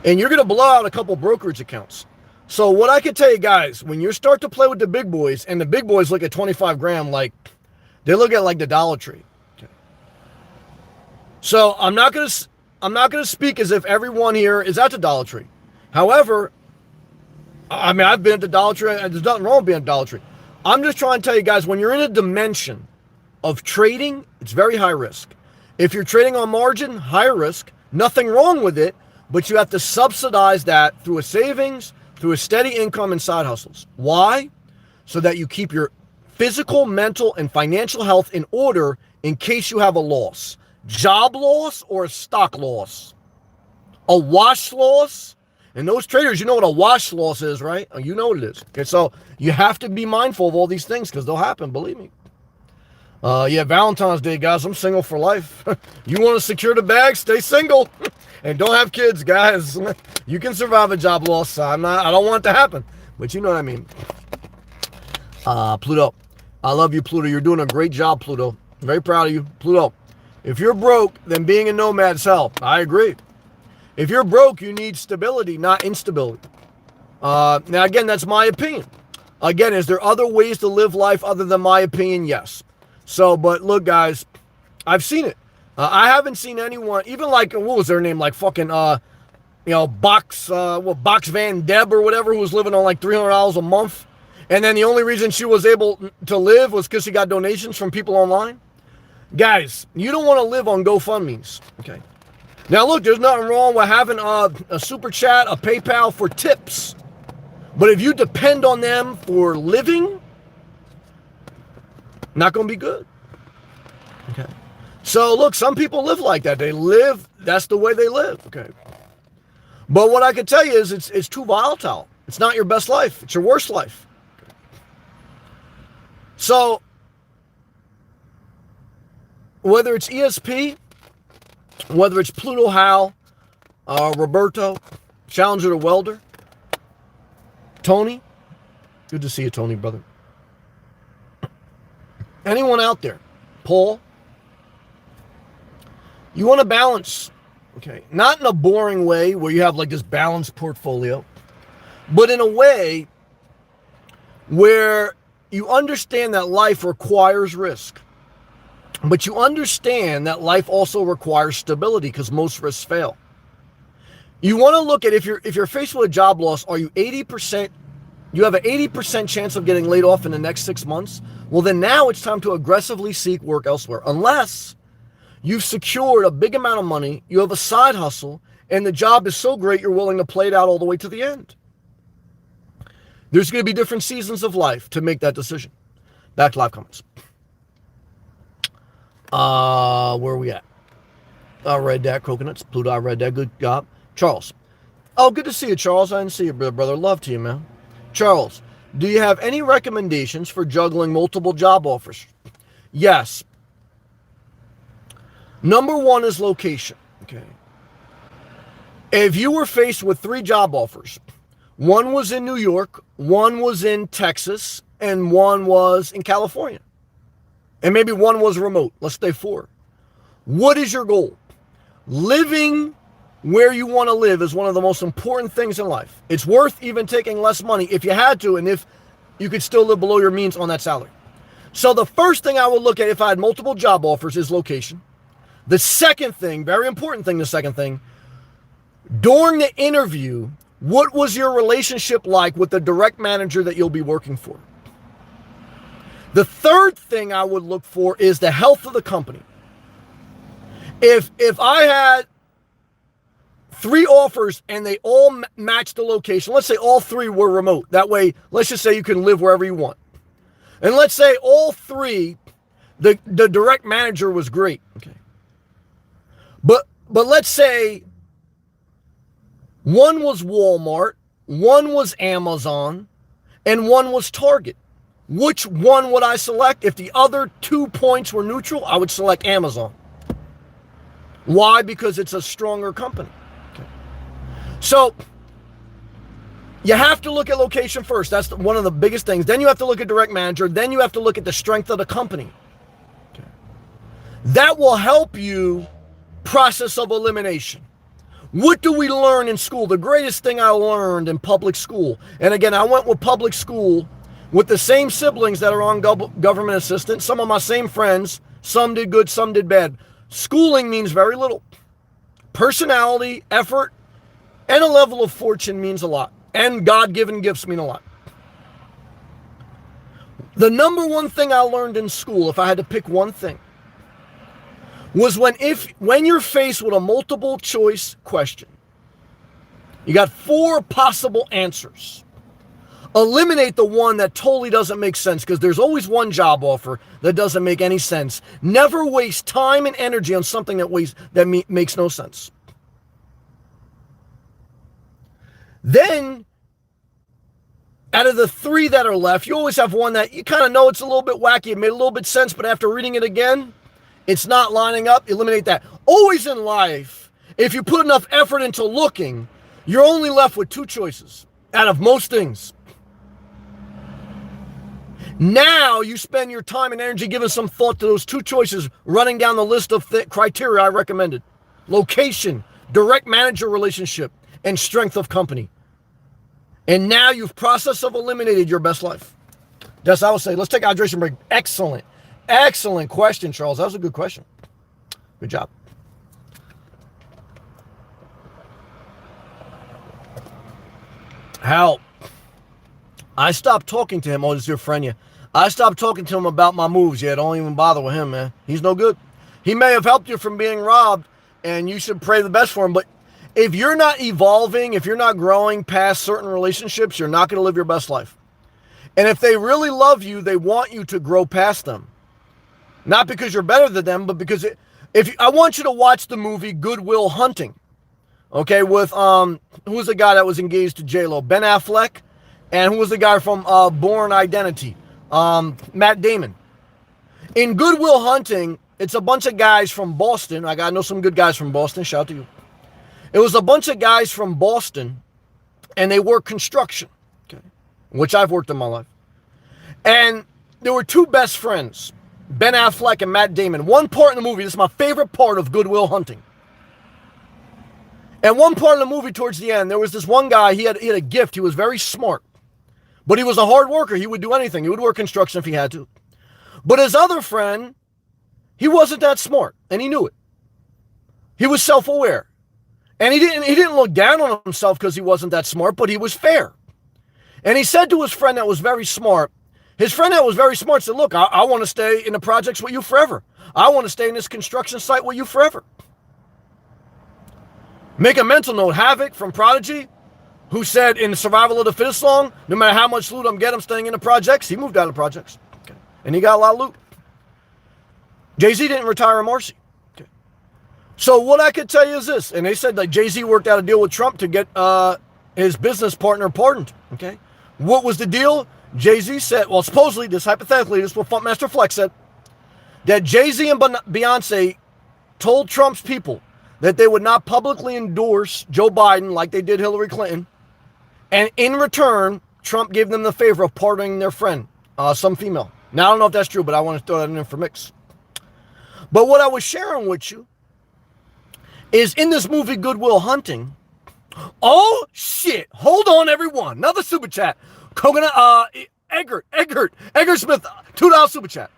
And you're going to blow out a couple brokerage accounts. So what I can tell you guys, when you start to play with the big boys, and the big boys look at 25 grand like, they look at like the Dollar Tree. Okay. So I'm not going to speak as if everyone here is at the Dollar Tree. However, I mean, I've been at the Dollar Tree. There's nothing wrong with being at the Dollar Tree. I'm just trying to tell you guys, when you're in a dimension of trading, it's very high risk. If you're trading on margin, higher risk, nothing wrong with it, but you have to subsidize that through a savings, through a steady income and side hustles. Why? So that you keep your physical, mental, and financial health in order in case you have a loss. Job loss or a stock loss. A wash loss. And those traders, you know what a wash loss is, right? You know what it is. Okay, so you have to be mindful of all these things because they'll happen, believe me. Yeah, Valentine's Day, guys. I'm single for life. You want to secure the bag? Stay single, and don't have kids, guys. You can survive a job loss. I don't want it to happen, but you know what I mean. Pluto, I love you, Pluto. You're doing a great job, Pluto. Very proud of you, Pluto. If you're broke, then being a nomad's hell. I agree. If you're broke, you need stability, not instability. Now, again, that's my opinion. Again, is there other ways to live life other than my opinion? Yes. So, but look, guys, I've seen it. I haven't seen anyone, even like, what was their name? Like fucking, Box Van Deb or whatever, who was living on like $300 a month. And then the only reason she was able to live was because she got donations from people online. Guys, you don't want to live on GoFundMes. Okay. Now, look, there's nothing wrong with having a super chat, a PayPal for tips. But if you depend on them for living, not going to be good. Okay. So, look, some people live like that. They live, that's the way they live. Okay. But what I can tell you is it's too volatile. It's not your best life. It's your worst life. So, whether it's ESP, whether it's Pluto Hal, Roberto, Challenger the Welder, Tony, good to see you, Tony, brother. Anyone out there, Paul, you want to balance, okay? Not in a boring way where you have like this balanced portfolio, but in a way where you understand that life requires risk. But you understand that life also requires stability because most risks fail. You want to look at if you're faced with a job loss, are you 80%? You have an 80% chance of getting laid off in the next 6 months. Well, then now it's time to aggressively seek work elsewhere. Unless you've secured a big amount of money, you have a side hustle, and the job is so great you're willing to play it out all the way to the end. There's going to be different seasons of life to make that decision. Back to live comments. Where are we at? I read that. Coconuts. Pluto, I read that. Good job. Charles. Oh, good to see you, Charles. I didn't see you, brother. Love to you, man. Charles, do you have any recommendations for juggling multiple job offers? Yes. Number one is location. Okay. If you were faced with 3 job offers, one was in New York, one was in Texas, and one was in California, and maybe one was remote, let's say 4. What is your goal? Living where you want to live is one of the most important things in life. It's worth even taking less money if you had to, and if you could still live below your means on that salary. So the first thing I would look at if I had multiple job offers is location. The second thing, very important thing, during the interview, what was your relationship like with the direct manager that you'll be working for? The third thing I would look for is the health of the company. If I had 3 offers and they all matched the location, let's say all 3 were remote. That way, let's just say you can live wherever you want. And let's say all 3, the direct manager was great. Okay. But let's say one was Walmart, one was Amazon, and one was Target. Which one would I select? If the other 2 points were neutral, I would select Amazon. Why? Because it's a stronger company. Okay. So you have to look at location first. That's one of the biggest things. Then you have to look at direct manager. Then you have to look at the strength of the company. Okay. That will help you process of elimination. What do we learn in school? The greatest thing I learned in public school, and again, I went with public school with the same siblings that are on government assistance, some of my same friends, some did good, some did bad. Schooling means very little. Personality, effort, and a level of fortune means a lot. And God-given gifts mean a lot. The number one thing I learned in school, if I had to pick one thing, was when you're faced with a multiple choice question, you got 4 possible answers. Eliminate the one that totally doesn't make sense, because there's always one job offer that doesn't make any sense. Never waste time and energy on something that makes no sense. Then Out of the 3 that are left, you always have one that you kind of know it's a little bit wacky. It made a little bit sense, but after reading it again, it's not lining up. Eliminate that. Always in life, if you put enough effort into looking, you're only left with 2 choices out of most things. Now you spend your time and energy giving some thought to those 2 choices, running down the list of criteria I recommended. Location, direct manager relationship, and strength of company. And now you've process of eliminated your best life. That's what I would say. Let's take a hydration break. Excellent. Excellent question, Charles. That was a good question. Good job. Hal, I stopped talking to him. Oh, this is your friend, yeah. I stopped talking to him about my moves. Yeah, don't even bother with him, man. He's no good. He may have helped you from being robbed, and you should pray the best for him, but if you're not evolving, if you're not growing past certain relationships, you're not going to live your best life. And if they really love you, they want you to grow past them. Not because you're better than them, but because I want you to watch the movie Good Will Hunting. Okay, with who was the guy that was engaged to J-Lo? Ben Affleck, and who was the guy from Bourne Identity? Matt Damon. In Good Will Hunting, it's a bunch of guys from Boston. I know some good guys from Boston. Shout out to you. It was a bunch of guys from Boston, and they work construction, okay, which I've worked in my life. And there were 2 best friends, Ben Affleck and Matt Damon. One part in the movie, this is my favorite part of Good Will Hunting. And one part of the movie towards the end, there was this one guy, he had a gift. He was very smart, but he was a hard worker. He would do anything. He would work construction if he had to. But his other friend, he wasn't that smart, and he knew it. He was self-aware. And he didn't look down on himself because he wasn't that smart, but he was fair. And he said to his friend that was very smart, said, look, I want to stay in the projects with you forever. I want to stay in this construction site with you forever. Make a mental note, Havoc from Prodigy, who said in the Survival of the Fittest song, no matter how much loot I'm getting, I'm staying in the projects. He moved out of the projects. Okay. And he got a lot of loot. Jay-Z didn't retire in Marcy. So what I could tell you is this, and they said that Jay-Z worked out a deal with Trump to get his business partner pardoned, okay? What was the deal? Jay-Z said, well, supposedly, this hypothetically, this is what Funkmaster Flex said, that Jay-Z and Beyonce told Trump's people that they would not publicly endorse Joe Biden like they did Hillary Clinton, and in return, Trump gave them the favor of pardoning their friend, some female. Now, I don't know if that's true, but I want to throw that in for mix. But what I was sharing with you is in this movie Good Will Hunting. Oh shit! Hold on, everyone. Another super chat. Coconut, Eggert Smith, $2 super chat.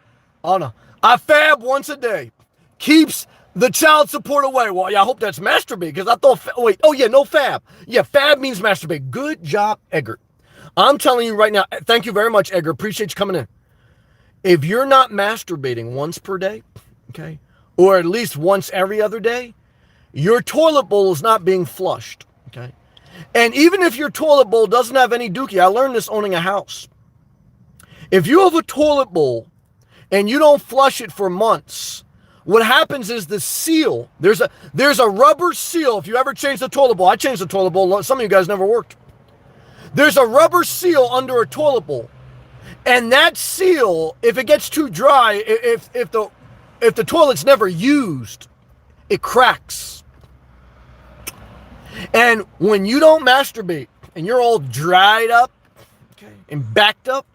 Oh no, I fab once a day, keeps the child support away. Well, yeah, I hope that's masturbate because I thought. No fab. Yeah, fab means masturbate. Good job, Eggert. I'm telling you right now. Thank you very much, Eggert. Appreciate you coming in. If you're not masturbating once per day, okay, or at least once every other day, your toilet bowl is not being flushed, okay? And even if your toilet bowl doesn't have any dookie, I learned this owning a house. If you have a toilet bowl and you don't flush it for months, what happens is the seal, there's a rubber seal. If you ever change the toilet bowl, I changed the toilet bowl. Some of you guys never worked. There's a rubber seal under a toilet bowl. And that seal, if it gets too dry, if the toilet's never used, it cracks. And when you don't masturbate and you're all dried up, okay, and backed up,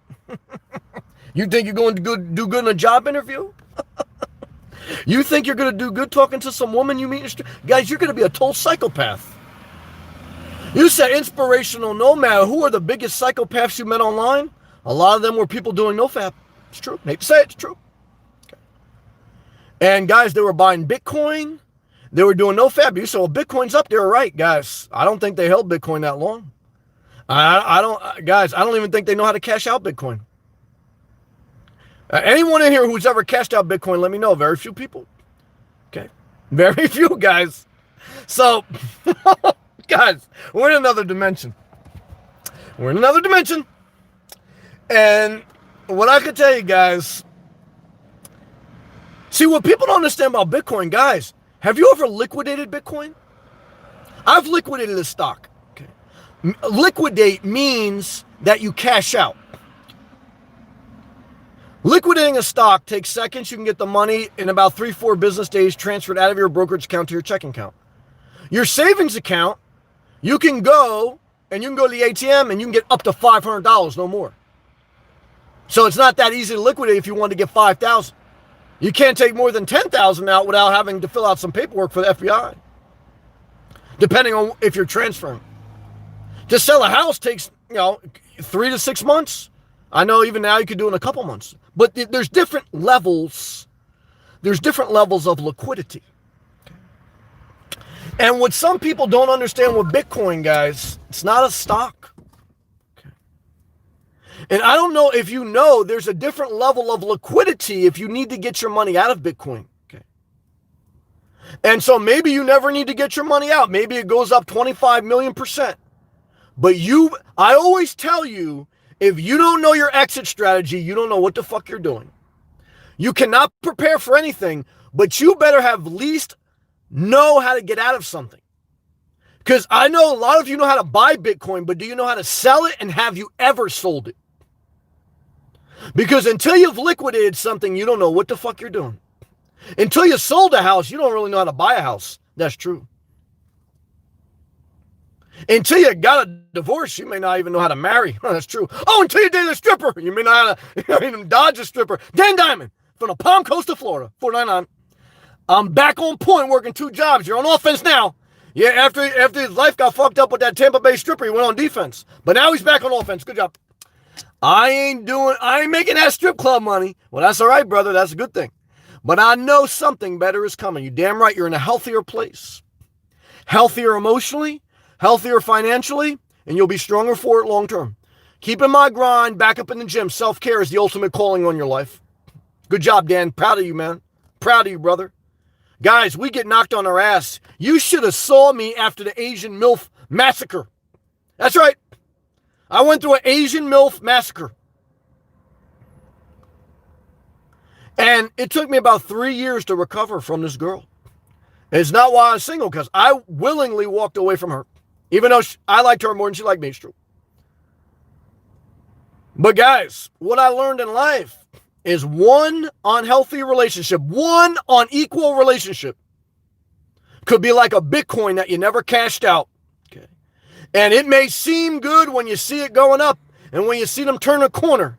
you think you're going to do good in a job interview? You think you're going to do good talking to some woman you meet in the street? Guys, you're going to be a total psychopath. You said inspirational nomad. Who are the biggest psychopaths you met online? A lot of them were people doing nofap. It's true. I hate to say it, it's true. Okay. And guys, they were buying Bitcoin. They were doing nofap. You said, well, Bitcoin's up there, right? Guys, I don't think they held Bitcoin that long. I don't even think they know how to cash out Bitcoin. Anyone in here who's ever cashed out Bitcoin, let me know. Very few people. Okay. Very few, guys. So, guys, we're in another dimension. And what I could tell you guys, see, what people don't understand about Bitcoin, guys, have you ever liquidated Bitcoin? I've liquidated a stock. Okay. Liquidate means that you cash out. Liquidating a stock takes seconds. You can get the money in about 3-4 business days transferred out of your brokerage account to your checking account. Your savings account, you can go to the ATM and you can get up to $500, no more. So it's not that easy to liquidate if you want to get $5,000. You can't take more than $10,000 out without having to fill out some paperwork for the FBI, depending on if you're transferring. To sell a house takes, 3 to 6 months. I know even now you could do it in a couple months. But there's different levels. There's different levels of liquidity. And what some people don't understand with Bitcoin, guys, it's not a stock. Okay. And I don't know if you know, there's a different level of liquidity if you need to get your money out of Bitcoin. Okay. And so maybe you never need to get your money out. Maybe it goes up 25 million%. But I always tell you, if you don't know your exit strategy, you don't know what the fuck you're doing. You cannot prepare for anything, but you better have least know how to get out of something. Because I know a lot of you know how to buy Bitcoin, but do you know how to sell it, and have you ever sold it? Because until you've liquidated something, you don't know what the fuck you're doing. Until you sold a house, you don't really know how to buy a house. That's true. Until you got a divorce, you may not even know how to marry. Oh, that's true. Oh, until you date a stripper, you may not even dodge a stripper. Dan Diamond from the Palm Coast of Florida, 499. I'm back on point working 2 jobs. You're on offense now. Yeah, after his life got fucked up with that Tampa Bay stripper, he went on defense. But now he's back on offense. Good job. I ain't making that strip club money. Well, that's all right, brother. That's a good thing. But I know something better is coming. You damn right. You're in a healthier place. Healthier emotionally, healthier financially, and you'll be stronger for it long term. Keeping my grind, back up in the gym. Self-care is the ultimate calling on your life. Good job, Dan. Proud of you, man. Proud of you, brother. Guys, we get knocked on our ass. You should have saw me after the Asian MILF massacre. That's right. I went through an Asian MILF massacre. And it took me about 3 years to recover from this girl. And it's not why I'm single, because I willingly walked away from her. Even though I liked her more than she liked me, it's true. But guys, what I learned in life is one unhealthy relationship, one unequal relationship could be like a Bitcoin that you never cashed out. Okay. And it may seem good when you see it going up and when you see them turn a corner,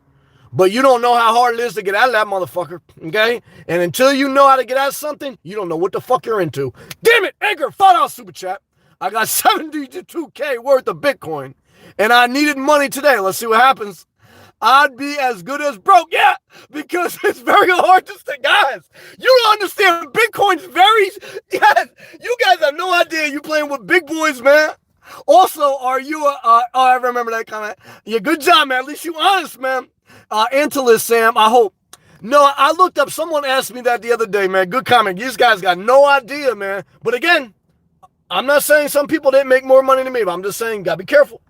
but you don't know how hard it is to get out of that motherfucker. Okay. And until you know how to get out of something, you don't know what the fuck you're into. Damn it, Edgar, $5 super chat. I got 72K worth of Bitcoin and I needed money today. Let's see what happens. I'd be as good as broke. Yeah, because it's very hard to say. Guys, you don't understand. Bitcoin's very, yes, you guys have no idea you playing with big boys, man. Also, are you I remember that comment. Yeah, good job, man. At least you honest, man. Antilist Sam, I hope. No, I looked up, someone asked me that the other day, man. Good comment. These guys got no idea, man. But again, I'm not saying some people didn't make more money than me, but I'm just saying, gotta be careful.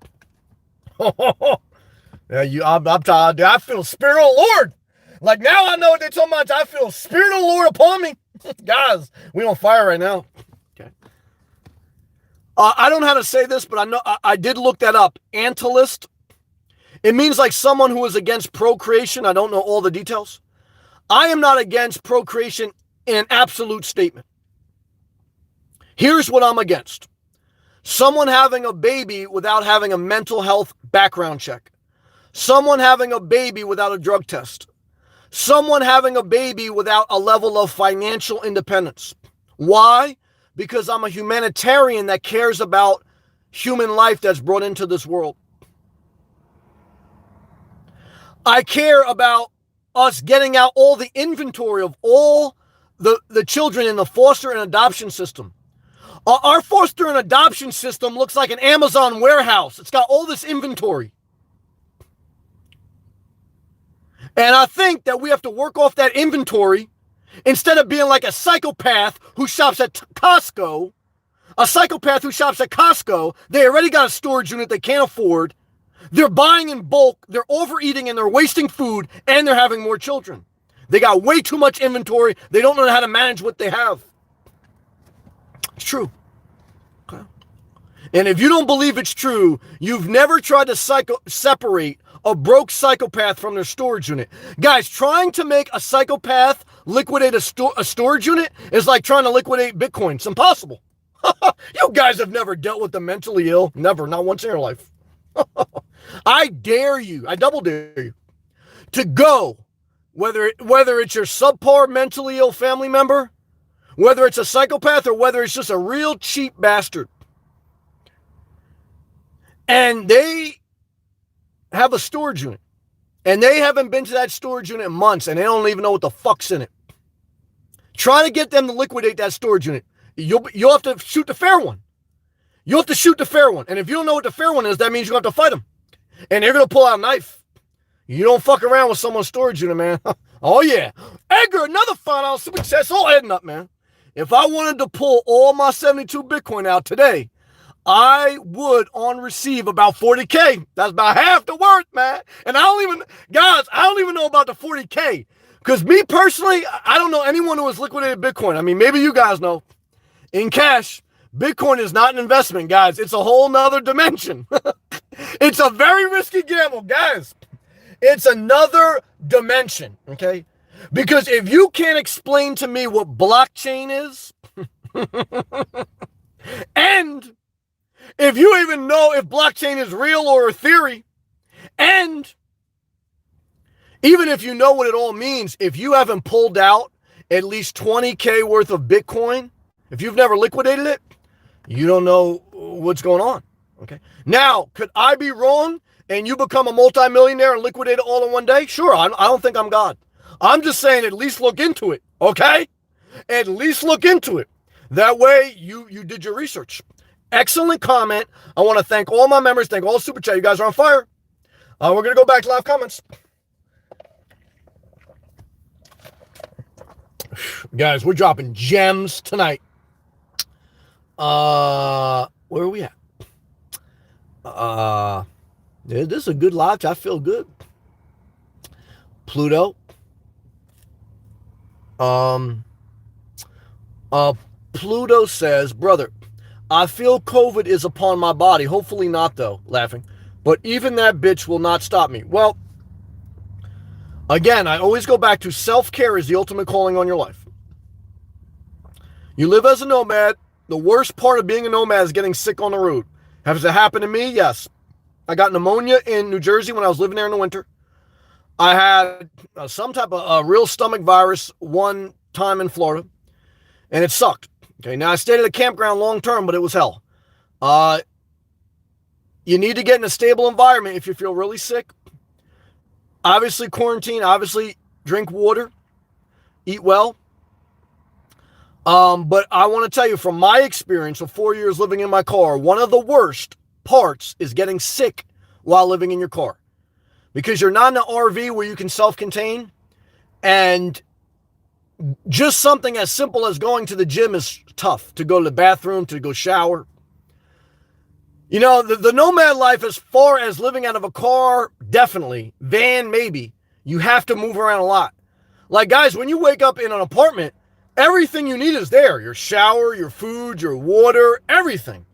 Yeah, I'm tired. I feel Spirit of the Lord. Like now I know what they're talking about. I feel Spirit of the Lord upon me. Guys, we on fire right now. Okay. I don't know how to say this, but I know I did look that up. Antilist. It means like someone who is against procreation. I don't know all the details. I am not against procreation in an absolute statement. Here's what I'm against. Someone having a baby without having a mental health background check. Someone having a baby without a drug test. Someone having a baby without a level of financial independence. Why? Because I'm a humanitarian that cares about human life that's brought into this world. I care about us getting out all the inventory of all the children in the foster and adoption system. Our foster and adoption system looks like an Amazon warehouse. It's got all this inventory. And I think that we have to work off that inventory instead of being like a psychopath who shops at Costco. A psychopath who shops at Costco, they already got a storage unit they can't afford. They're buying in bulk, they're overeating and they're wasting food, and they're having more children. They got way too much inventory. They don't know how to manage what they have. It's true. Okay. And if you don't believe it's true, you've never tried to separate a broke psychopath from their storage unit. Guys, trying to make a psychopath liquidate a storage unit is like trying to liquidate Bitcoin. It's impossible. You guys have never dealt with the mentally ill. Never, not once in your life. I dare you, I double dare you, to go, whether it's your subpar mentally ill family member, whether it's a psychopath, or whether it's just a real cheap bastard, and they have a storage unit, and they haven't been to that storage unit in months, and they don't even know what the fuck's in it. Try to get them to liquidate that storage unit. You'll have to shoot the fair one. You'll have to shoot the fair one. And if you don't know what the fair one is, that means you're going to have to fight them. And they're going to pull out a knife. You don't fuck around with someone's storage unit, man. Oh, yeah. Edgar, another $5 super chat. It's all heading up, man. If I wanted to pull all my 72 Bitcoin out today, I would on receive about 40K. That's about half the worth, man. And I don't even know about the 40K. Because me personally, I don't know anyone who has liquidated Bitcoin. I mean, maybe you guys know. In cash, Bitcoin is not an investment, guys. It's a whole nother dimension. It's a very risky gamble, guys. It's another dimension, okay? Because if you can't explain to me what blockchain is, and if you even know if blockchain is real or a theory, and even if you know what it all means, if you haven't pulled out at least 20K worth of Bitcoin, if you've never liquidated it, you don't know what's going on, okay? Now, could I be wrong and you become a multimillionaire and liquidate it all in one day? Sure, I don't think I'm God. I'm just saying at least look into it, okay? At least look into it. That way you did your research. Excellent comment. I want to thank all my members, thank all the Super Chat. You guys are on fire. We're going to go back to live comments. Guys, we're dropping gems tonight. Where are we at? This is a good live. I feel good. Pluto. Pluto says, brother, I feel COVID is upon my body. Hopefully not, though. Laughing. But even that bitch will not stop me. Well, again, I always go back to self-care is the ultimate calling on your life. You live as a nomad. The worst part of being a nomad is getting sick on the road. Has it happened to me? Yes. I got pneumonia in New Jersey when I was living there in the winter. I had some type of real stomach virus one time in Florida, and it sucked. Okay, now I stayed at a campground long term, but it was hell. You need to get in a stable environment if you feel really sick. Obviously quarantine, obviously drink water, eat well. But I want to tell you from my experience of 4 years living in my car, one of the worst parts is getting sick while living in your car. Because you're not in an RV where you can self-contain, and just something as simple as going to the gym is tough. To go to the bathroom, to go shower. You know, the nomad life, as far as living out of a car, definitely. Van, maybe. You have to move around a lot. Like, guys, when you wake up in an apartment, everything you need is there. Your shower, your food, your water, everything.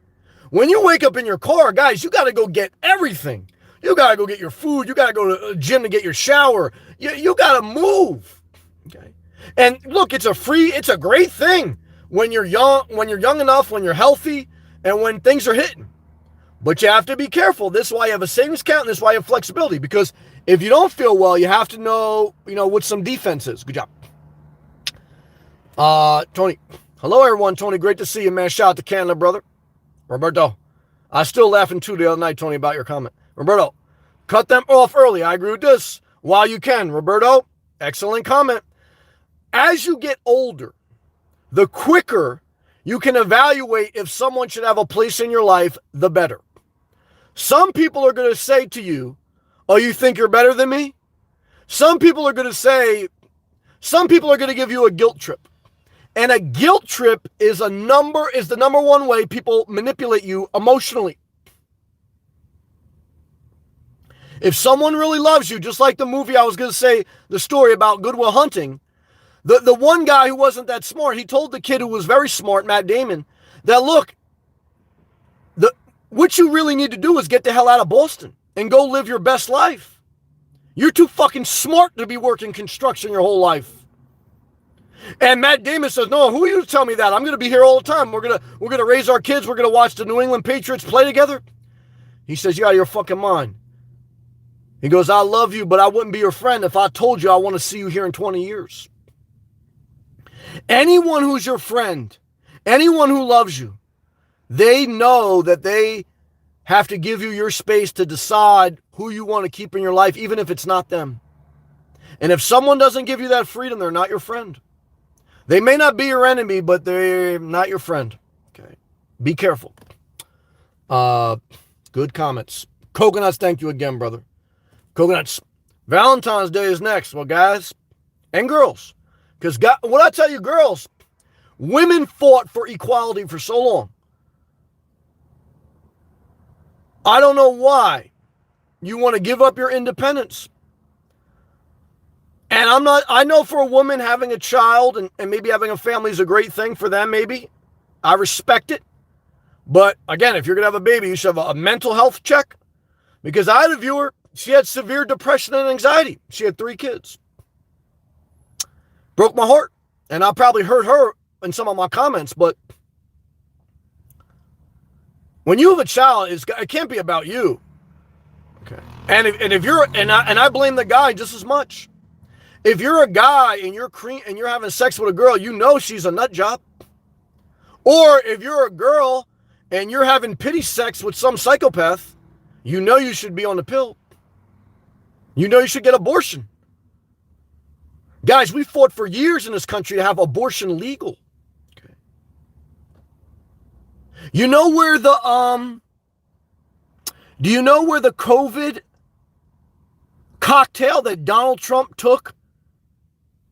When you wake up in your car, guys, you got to go get everything. You got to go get your food. You got to go to a gym to get your shower. You got to move. Okay. And look, it's a great thing when you're young enough, when you're healthy, and when things are hitting. But you have to be careful. This is why you have a savings account, and this is why you have flexibility. Because if you don't feel well, you have to know, what some defense is. Good job. Tony. Hello, everyone. Tony, great to see you, man. Shout out to Canada, brother. Roberto. I was still laughing, too, the other night, Tony, about your comment. Roberto, cut them off early. I agree with this. While you can. Roberto, excellent comment. As you get older, the quicker you can evaluate if someone should have a place in your life, the better. Some people are going to say to you, oh, you think you're better than me? Some people are going to give you a guilt trip. And a guilt trip is the number one way people manipulate you emotionally. If someone really loves you, just like the movie, I was going to say the story about Good Will Hunting, the one guy who wasn't that smart, he told the kid who was very smart, Matt Damon, that look, What you really need to do is get the hell out of Boston and go live your best life. You're too fucking smart to be working construction your whole life. And Matt Damon says, no, who are you to tell me that? I'm going to be here all the time. We're going to raise our kids. We're going to watch the New England Patriots play together. He says, you're out of your fucking mind. He goes, I love you, but I wouldn't be your friend if I told you I want to see you here in 20 years. Anyone who's your friend, anyone who loves you, they know that they have to give you your space to decide who you want to keep in your life, even if it's not them. And if someone doesn't give you that freedom, they're not your friend. They may not be your enemy, but they're not your friend. Okay. Be careful. Good comments. Coconuts, thank you again, brother. Coconuts. Valentine's Day is next. Well, guys and girls, because what I tell you, girls, women fought for equality for so long. I don't know why you want to give up your independence. And I know for a woman having a child and maybe having a family is a great thing for them, maybe. I respect it. But again, if you're going to have a baby, you should have a mental health check. Because I had a viewer, she had severe depression and anxiety. She had 3 kids. Broke my heart. And I probably hurt her in some of my comments, but when you have a child, it can't be about you. Okay. And if you're, and I blame the guy just as much. If you're a guy and you're having sex with a girl, you know she's a nut job. Or if you're a girl and you're having pity sex with some psychopath, you know you should be on the pill. You know you should get abortion. Guys, we fought for years in this country to have abortion legal. Okay. You know where do you know where the COVID cocktail that Donald Trump took,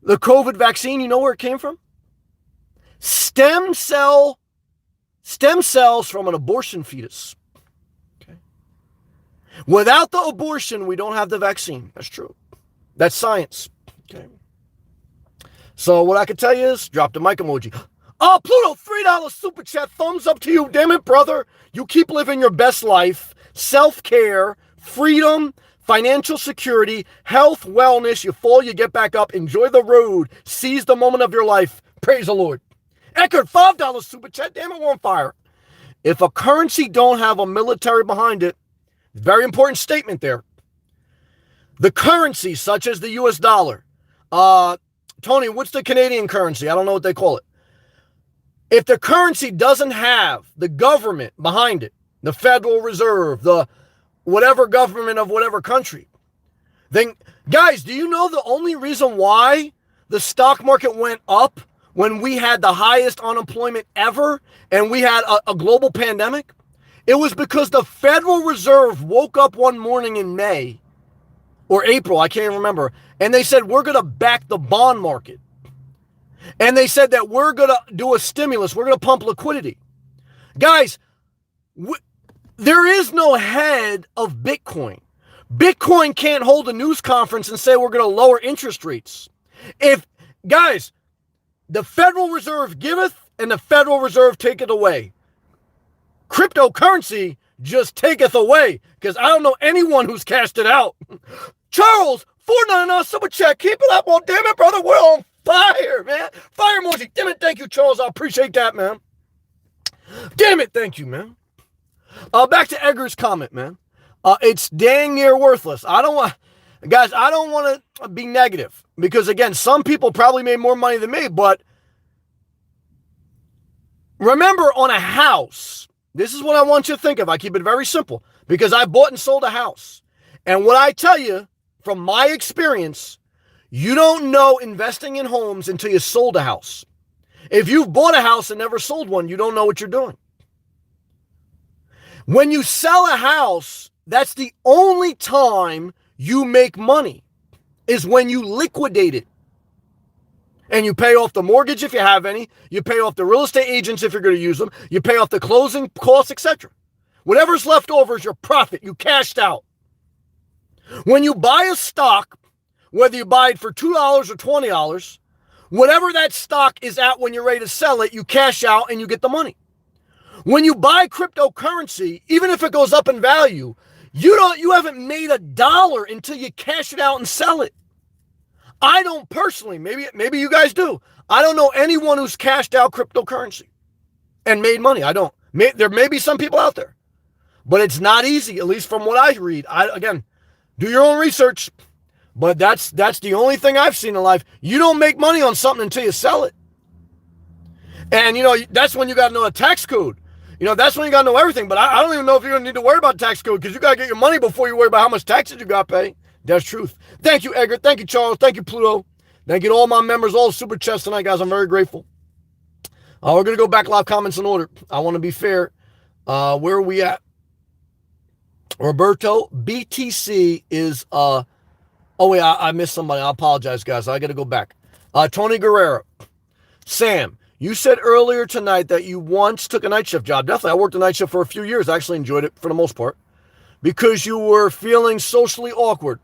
the COVID vaccine, you know where it came from? Stem cells from an abortion fetus. Okay. Without the abortion, we don't have the vaccine. That's true. That's science. Okay. So what I can tell you is, drop the mic emoji. Oh, Pluto, $3 super chat. Thumbs up to you. Damn it, brother. You keep living your best life. Self-care, freedom, financial security, health, wellness. You fall, you get back up. Enjoy the road. Seize the moment of your life. Praise the Lord. Eckert, $5 super chat. Damn it, we're on fire. If a currency don't have a military behind it, very important statement there. The currency, such as the US dollar. Tony, what's the Canadian currency? I don't know what they call it. If the currency doesn't have the government behind it, the Federal Reserve, the whatever government of whatever country, then, guys, do you know the only reason why the stock market went up when we had the highest unemployment ever and we had a global pandemic? It was because the Federal Reserve woke up one morning in May or April, I can't even remember, and they said, we're going to back the bond market. And they said that we're going to do a stimulus. We're going to pump liquidity. Guys, there is no head of Bitcoin. Bitcoin can't hold a news conference and say we're going to lower interest rates. Guys, the Federal Reserve giveth and the Federal Reserve taketh away. Cryptocurrency just taketh away, because I don't know anyone who's cashed it out. Charles, $4.99 super chat. Keep it up. Well, damn it, brother. We're on fire, man. Fire emoji. Damn it. Thank you, Charles. I appreciate that, man. Damn it. Thank you, man. Back to Edgar's comment, man. It's dang near worthless. I don't want to be negative, because, again, some people probably made more money than me, but remember, on a house, this is what I want you to think of. I keep it very simple, because I bought and sold a house. And what I tell you, from my experience, you don't know investing in homes until you sold a house. If you've bought a house and never sold one, you don't know what you're doing. When you sell a house, that's the only time you make money, is when you liquidate it. And you pay off the mortgage if you have any. You pay off the real estate agents if you're going to use them. You pay off the closing costs, etc. Whatever's left over is your profit. You cashed out. When you buy a stock, whether you buy it for $2 or $20, whatever that stock is at when you're ready to sell it, you cash out and you get the money. When you buy cryptocurrency, even if it goes up in value, you haven't made $1 until you cash it out and sell it. I don't personally, maybe you guys do. I don't know anyone who's cashed out cryptocurrency and made money. I don't. There may be some people out there, but it's not easy, at least from what I read. Again, do your own research, but that's the only thing I've seen in life. You don't make money on something until you sell it. And, that's when you got to know a tax code. That's when you got to know everything. But I don't even know if you're going to need to worry about tax code, because you got to get your money before you worry about how much taxes you got to pay. That's truth. Thank you, Edgar. Thank you, Charles. Thank you, Pluto. Thank you to all my members, all super chats tonight, guys. I'm very grateful. We're going to go back live comments in order. I want to be fair. Where are we at? Roberto, BTC is, oh wait, I missed somebody. I apologize, guys. I got to go back. Tony Guerrero. Sam, you said earlier tonight that you once took a night shift job. Definitely. I worked a night shift for a few years. I actually enjoyed it for the most part because you were feeling socially awkward.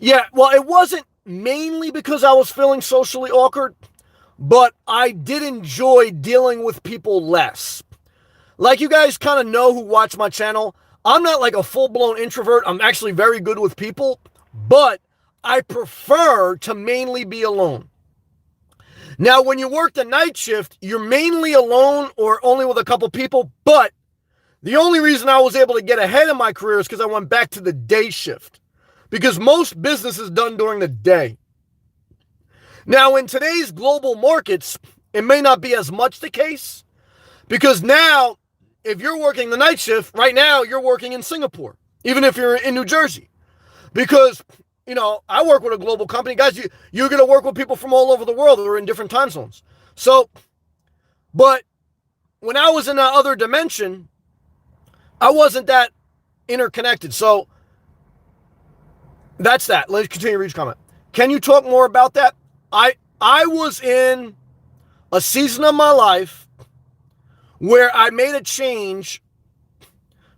Yeah, well, it wasn't mainly because I was feeling socially awkward, but I did enjoy dealing with people less. Like you guys kind of know who watch my channel, I'm not like a full-blown introvert. I'm actually very good with people, but I prefer to mainly be alone. Now, when you work the night shift, you're mainly alone or only with a couple people, but the only reason I was able to get ahead in my career is because I went back to the day shift, because most business is done during the day. Now, in today's global markets, it may not be as much the case, because now, if you're working the night shift, right now, you're working in Singapore, even if you're in New Jersey, because I work with a global company. Guys, you're going to work with people from all over the world that are in different time zones. So, but when I was in that other dimension, I wasn't that interconnected. So, that's that. Let's continue to read your comment. Can you talk more about that? I was in a season of my life where I made a change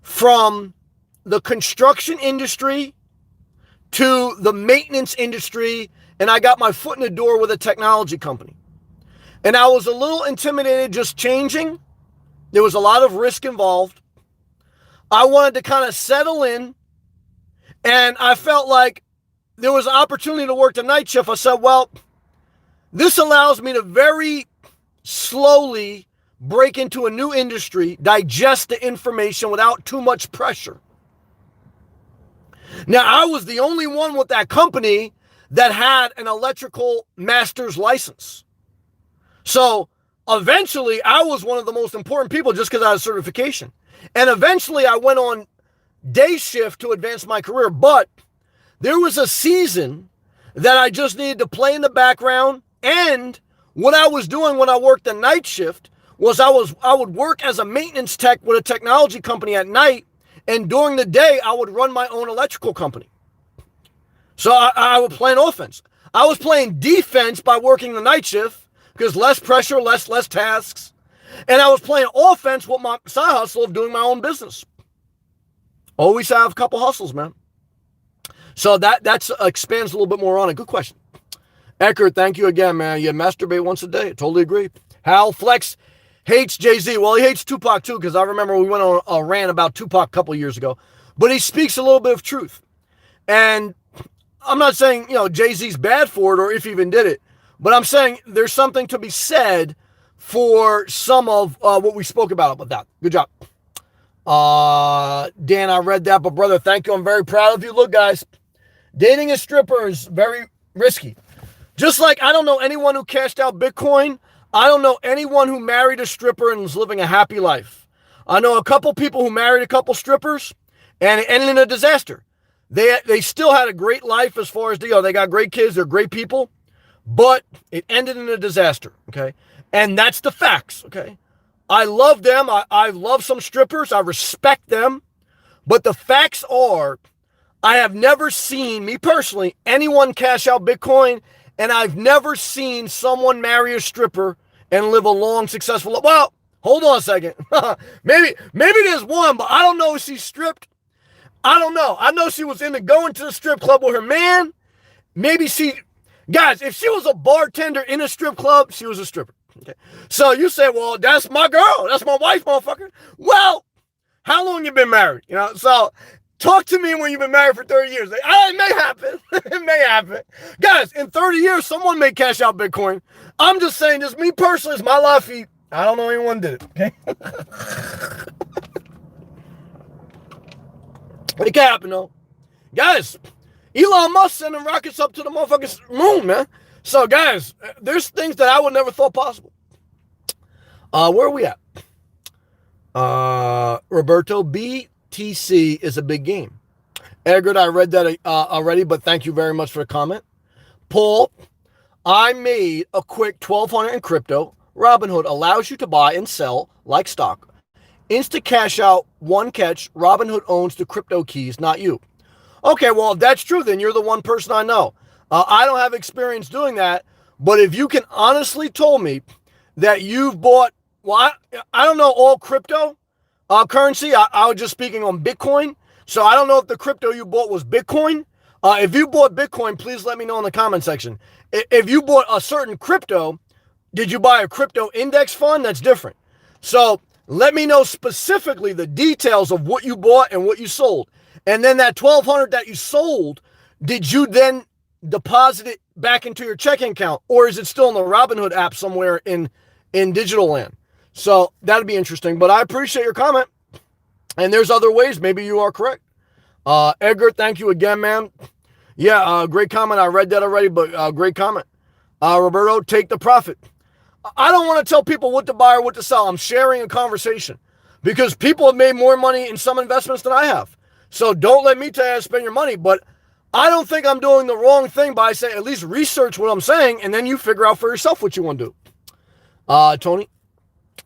from the construction industry to the maintenance industry, and I got my foot in the door with a technology company. And I was a little intimidated just changing. There was a lot of risk involved. I wanted to kind of settle in, and I felt like there was an opportunity to work the night shift. I said, well, this allows me to very slowly break into a new industry, digest the information without too much pressure. Now, I was the only one with that company that had an electrical master's license. So eventually, I was one of the most important people just because I had a certification. And eventually, I went on day shift to advance my career. But there was a season that I just needed to play in the background. And what I was doing when I worked the night shift was I would work as a maintenance tech with a technology company at night. And during the day, I would run my own electrical company. So I would play an offense. I was playing defense by working the night shift because less pressure, less tasks. And I was playing offense with my side hustle of doing my own business. Always have a couple hustles, man. So that expands a little bit more on it. Good question. Eckert, thank you again, man. You masturbate once a day. I totally agree. Hal Flex hates Jay-Z. Well, he hates Tupac too, because I remember we went on a rant about Tupac a couple years ago. But he speaks a little bit of truth. And I'm not saying, Jay-Z's bad for it or if he even did it. But I'm saying there's something to be said for some of what we spoke about that. Good job. Dan, I read that. But brother, thank you. I'm very proud of you. Look, guys, dating a stripper is very risky. Just like I don't know anyone who cashed out Bitcoin. I don't know anyone who married a stripper and is living a happy life. I know a couple people who married a couple strippers and it ended in a disaster. They still had a great life as far as, they got great kids, they're great people, but it ended in a disaster, okay? And that's the facts, okay? I love them. I love some strippers. I respect them. But the facts are, I have never seen, me personally, anyone cash out Bitcoin. And I've never seen someone marry a stripper and live a long, successful life. Well, hold on a second. maybe there's one, but I don't know if she's stripped. I don't know. I know she was into going to the strip club with her man. Guys, if she was a bartender in a strip club, she was a stripper. Okay. So you say, well, that's my girl. That's my wife, motherfucker. Well, how long you been married? So talk to me when you've been married for 30 years. Like, it may happen. It may happen. Guys, in 30 years, someone may cash out Bitcoin. I'm just saying, just me personally, it's my life. I don't know anyone did it, okay? It can happen, though. Guys, Elon Musk sending rockets up to the motherfucking moon, man. So, guys, there's things that I would never thought possible. Where are we at? Roberto, BTC is a big game. Edgar, I read that already, but thank you very much for the comment. Paul, I made a quick $1,200 in crypto. Robinhood allows you to buy and sell like stock. Instant cash out, one catch. Robinhood owns the crypto keys, not you. Okay, well, if that's true, then you're the one person I know. I don't have experience doing that, but if you can honestly tell me that you've bought, well, I don't know all crypto currency. I was just speaking on Bitcoin, so I don't know if the crypto you bought was Bitcoin. If you bought Bitcoin, please let me know in the comment section. If you bought a certain crypto, did you buy a crypto index fund? That's different. So let me know specifically the details of what you bought and what you sold. And then that $1,200 that you sold, did you then deposit it back into your checking account? Or is it still in the Robinhood app somewhere in digital land? So that'd be interesting. But I appreciate your comment. And there's other ways. Maybe you are correct. Edgar, thank you again, man. Yeah, great comment. I read that already, but great comment. Roberto, take the profit. I don't want to tell people what to buy or what to sell. I'm sharing a conversation because people have made more money in some investments than I have. So don't let me tell you how to spend your money, but I don't think I'm doing the wrong thing by saying at least research what I'm saying, and then you figure out for yourself what you want to do. Tony,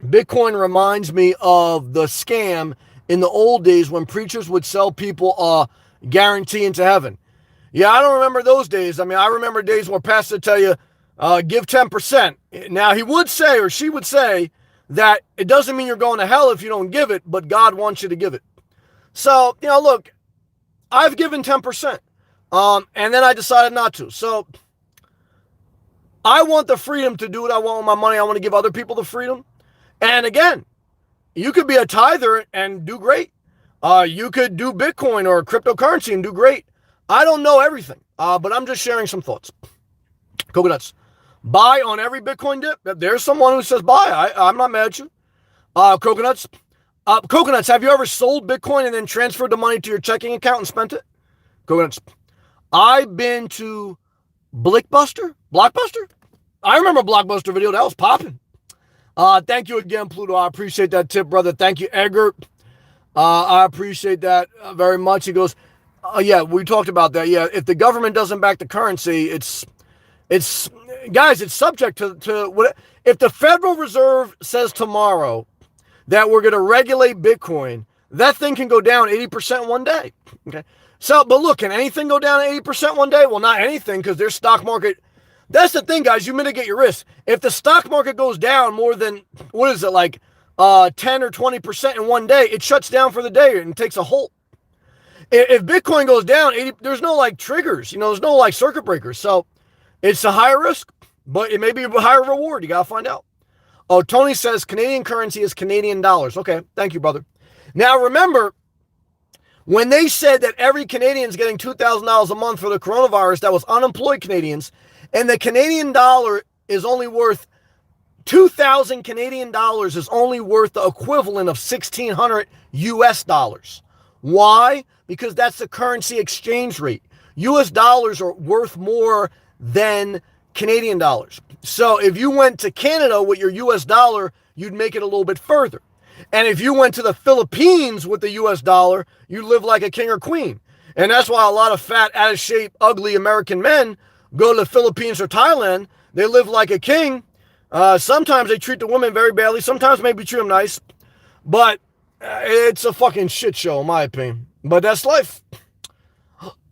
Bitcoin reminds me of the scam in the old days when preachers would sell people a guarantee into heaven. Yeah, I don't remember those days. I mean, I remember days where pastors would tell you, give 10%. Now, he would say, or she would say, that it doesn't mean you're going to hell if you don't give it, but God wants you to give it. So, look, I've given 10%, and then I decided not to. So I want the freedom to do what I want with my money. I want to give other people the freedom. And again, you could be a tither and do great. You could do Bitcoin or cryptocurrency and do great. I don't know everything, but I'm just sharing some thoughts. Coconuts. Buy on every Bitcoin dip. There's someone who says buy. I'm not mad at you. Coconuts. Coconuts, have you ever sold Bitcoin and then transferred the money to your checking account and spent it? Coconuts. I've been to Blockbuster? I remember a Blockbuster video. That was popping. Thank you again, Pluto. I appreciate that tip, brother. Thank you, Edgar. I appreciate that very much. He goes, yeah, we talked about that. Yeah, if the government doesn't back the currency, it's guys, it's subject to what if the Federal Reserve says tomorrow that we're going to regulate Bitcoin, that thing can go down 80% one day. Okay. So, but look, can anything go down 80% one day? Well, not anything, because their stock market. That's the thing, guys. You mitigate your risk. If the stock market goes down more than, 10 or 20% in one day, it shuts down for the day and takes a halt. If Bitcoin goes down, there's no triggers, there's no circuit breakers. So it's a higher risk, but it may be a higher reward. You got to find out. Oh, Tony says Canadian currency is Canadian dollars. Okay. Thank you, brother. Now, remember, when they said that every Canadian's getting $2,000 a month for the coronavirus, that was unemployed Canadians, and the Canadian dollar is only worth 2,000 Canadian dollars is only worth the equivalent of 1,600 US dollars. Why? Because that's the currency exchange rate. US dollars are worth more than Canadian dollars. So if you went to Canada with your US dollar, you'd make it a little bit further. And if you went to the Philippines with the US dollar, you live like a king or queen. And that's why a lot of fat, out of shape, ugly American men go to the Philippines or Thailand. They live like a king. Sometimes they treat the women very badly. Sometimes maybe treat them nice. But it's a fucking shit show, in my opinion. But that's life.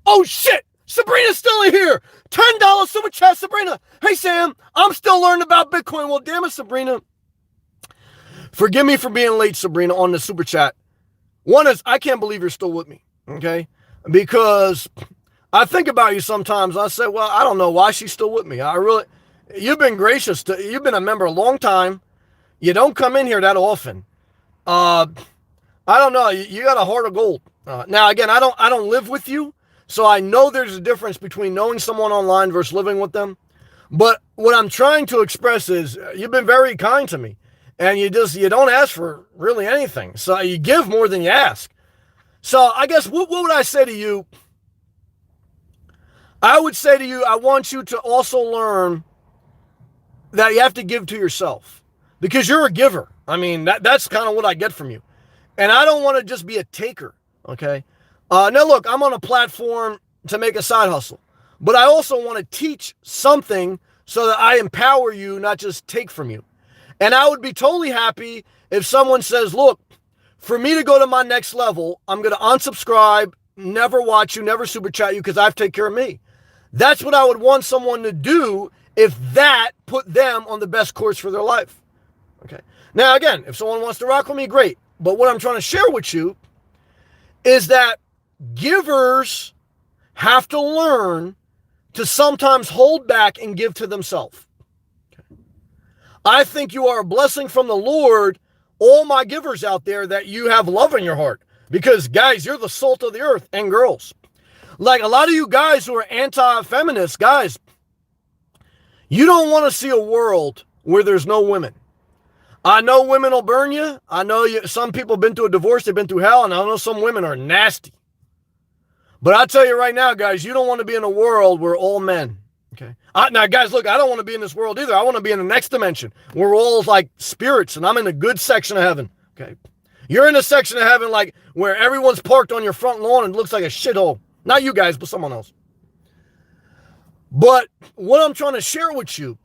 Oh, shit. Sabrina's still in here. $10 super chat, Sabrina. Hey, Sam, I'm still learning about Bitcoin. Well, damn it, Sabrina. Forgive me for being late, Sabrina, on the super chat. One is, I can't believe you're still with me, okay? Because I think about you sometimes. I say, well, I don't know why she's still with me. You've been gracious. You've been a member a long time. You don't come in here that often. Uh, I don't know. You got a heart of gold. Now, again, I don't live with you, so I know there's a difference between knowing someone online versus living with them. But what I'm trying to express is you've been very kind to me, and you don't ask for really anything. So you give more than you ask. So I guess what would I say to you? I would say to you, I want you to also learn that you have to give to yourself because you're a giver. I mean, that's kind of what I get from you. And I don't want to just be a taker, okay? Now, look, I'm on a platform to make a side hustle, but I also want to teach something so that I empower you, not just take from you. And I would be totally happy if someone says, look, for me to go to my next level, I'm going to unsubscribe, never watch you, never super chat you because I have to take care of me. That's what I would want someone to do if that put them on the best course for their life. Okay. Now, again, if someone wants to rock with me, great. But what I'm trying to share with you is that givers have to learn to sometimes hold back and give to themselves. Okay. I think you are a blessing from the Lord, all my givers out there, that you have love in your heart. Because, guys, you're the salt of the earth, and girls. Like a lot of you guys who are anti-feminist, guys, you don't want to see a world where there's no women. I know women will burn you. I know some people have been through a divorce, they've been through hell, and I know some women are nasty. But I tell you right now, guys, you don't want to be in a world where all men, okay? Now, guys, look, I don't want to be in this world either. I want to be in the next dimension where we're all like spirits, and I'm in the good section of heaven, okay? You're in a section of heaven like where everyone's parked on your front lawn and it looks like a shithole. Not you guys, but someone else. But what I'm trying to share with you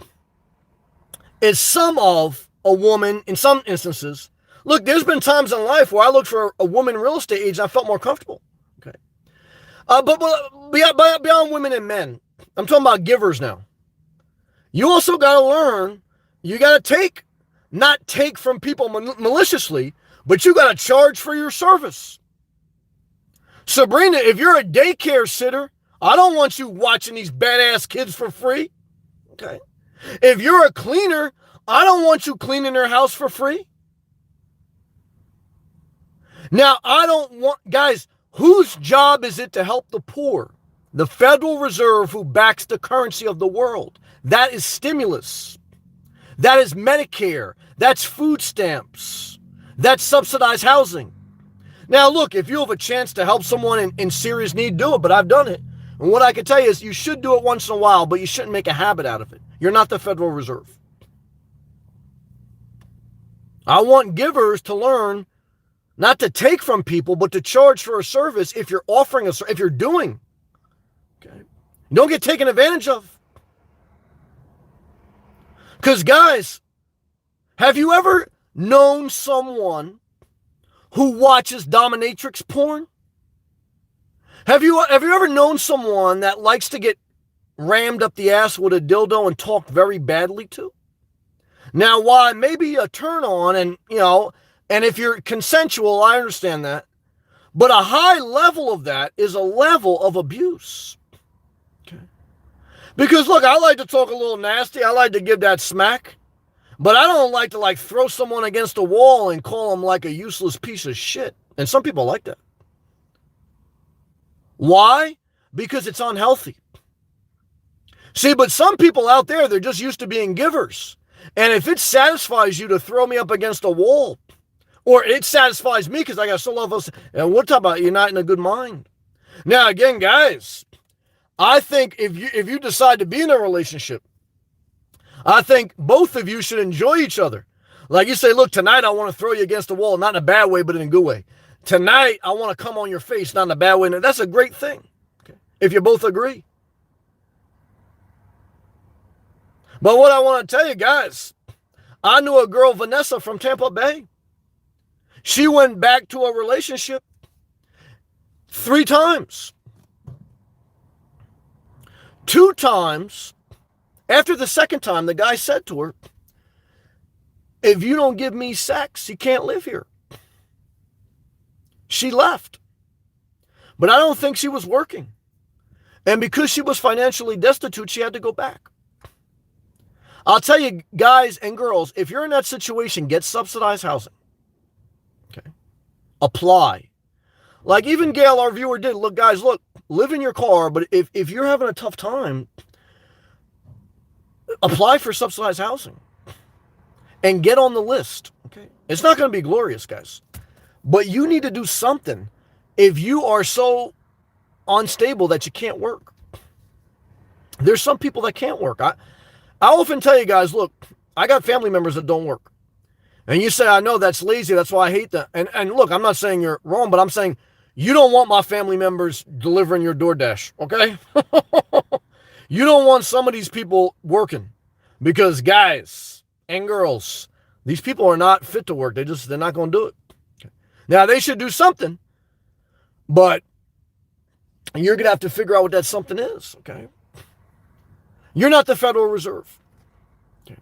is some of a woman, in some instances, look, there's been times in life where I looked for a woman real estate agent, I felt more comfortable. Okay. But beyond women and men, I'm talking about givers now. You also got to learn, you got to not take from people maliciously, but you got to charge for your service. Sabrina, if you're a daycare sitter, I don't want you watching these badass kids for free. Okay. If you're a cleaner, I don't want you cleaning their house for free. Now, I don't want, guys, whose job is it to help the poor? The Federal Reserve, who backs the currency of the world. That is stimulus. That is Medicare. That's food stamps. That's subsidized housing. Now, look, if you have a chance to help someone in serious need, do it, but I've done it. And what I can tell you is you should do it once in a while, but you shouldn't make a habit out of it. You're not the Federal Reserve. I want givers to learn not to take from people, but to charge for a service if you're offering if you're doing. Okay. Don't get taken advantage of. Because, guys, have you ever known someone who watches dominatrix porn? Have you ever known someone that likes to get rammed up the ass with a dildo and talked very badly to? Now, while it may be a turn on and, and if you're consensual, I understand that. But a high level of that is a level of abuse. Okay. Because, look, I like to talk a little nasty. I like to give that smack. But I don't like to, throw someone against a wall and call them like a useless piece of shit. And some people like that. Why? Because it's unhealthy. See, but some people out there, they're just used to being givers. And if it satisfies you to throw me up against a wall, or it satisfies me because I got so love us, and we're talking about you're not in a good mind. Now, again, guys, I think if you decide to be in a relationship, I think both of you should enjoy each other. Like you say, look, tonight I want to throw you against the wall, not in a bad way, but in a good way. Tonight I want to come on your face, not in a bad way. That's a great thing, okay, if you both agree. But what I want to tell you guys, I knew a girl, Vanessa, from Tampa Bay. She went back to a relationship 3 times. 2 times, after the second time, the guy said to her, if you don't give me sex, you can't live here. She left. But I don't think she was working. And because she was financially destitute, she had to go back. I'll tell you, guys and girls, if you're in that situation, get subsidized housing. Okay. Apply. Like even Gail, our viewer, did. Look, guys, look, live in your car, but if you're having a tough time, apply for subsidized housing and get on the list. Okay. It's not going to be glorious, guys, but you need to do something if you are so unstable that you can't work. There's some people that can't work. I often tell you guys, look, I got family members that don't work. And you say, I know that's lazy. That's why I hate that. And look, I'm not saying you're wrong, but I'm saying you don't want my family members delivering your DoorDash, okay? You don't want some of these people working because guys and girls, these people are not fit to work. They're not going to do it. Okay. Now, they should do something, but you're going to have to figure out what that something is, okay? You're not the Federal Reserve. Okay.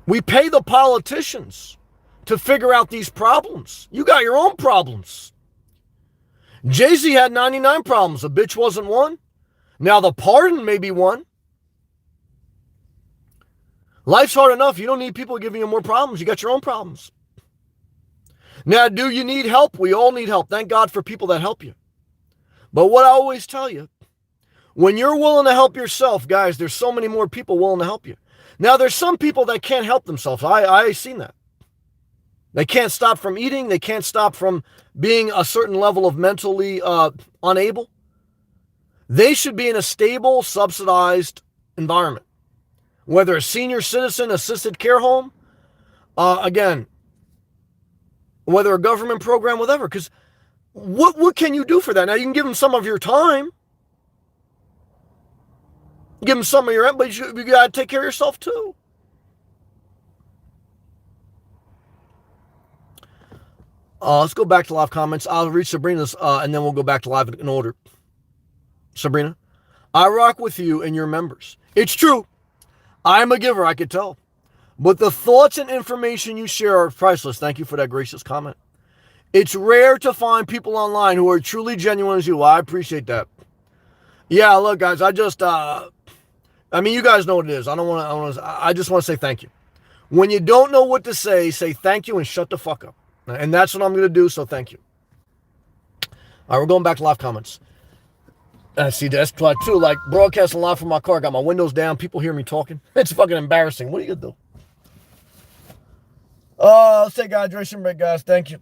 We pay the politicians to figure out these problems. You got your own problems. Jay-Z had 99 problems. A bitch wasn't one. Now the pardon may be one. Life's hard enough. You don't need people giving you more problems. You got your own problems. Now, do you need help? We all need help. Thank God for people that help you. But what I always tell you, when you're willing to help yourself, guys, there's so many more people willing to help you. Now, there's some people that can't help themselves. I've seen that. They can't stop from eating. They can't stop from being a certain level of mentally unable. They should be in a stable, subsidized environment. Whether a senior citizen, assisted care home, again, whether a government program, whatever. Because what can you do for that? Now, you can give them some of your time. Give them some of your, but you got to take care of yourself too. Let's go back to live comments. I'll read Sabrina's, and then we'll go back to live in order. Sabrina, I rock with you and your members. It's true. I'm a giver, I could tell. But the thoughts and information you share are priceless. Thank you for that gracious comment. It's rare to find people online who are truly genuine as you. Well, I appreciate that. Yeah, look, guys, you guys know what it is. I just want to say thank you. When you don't know what to say thank you and shut the fuck up. And that's what I'm going to do, so thank you. All right, we're going back to live comments. See, that's too, like broadcasting live from my car. Got my windows down. People hear me talking. It's fucking embarrassing. What are you going to do? Let's take a hydration break, guys. Thank you.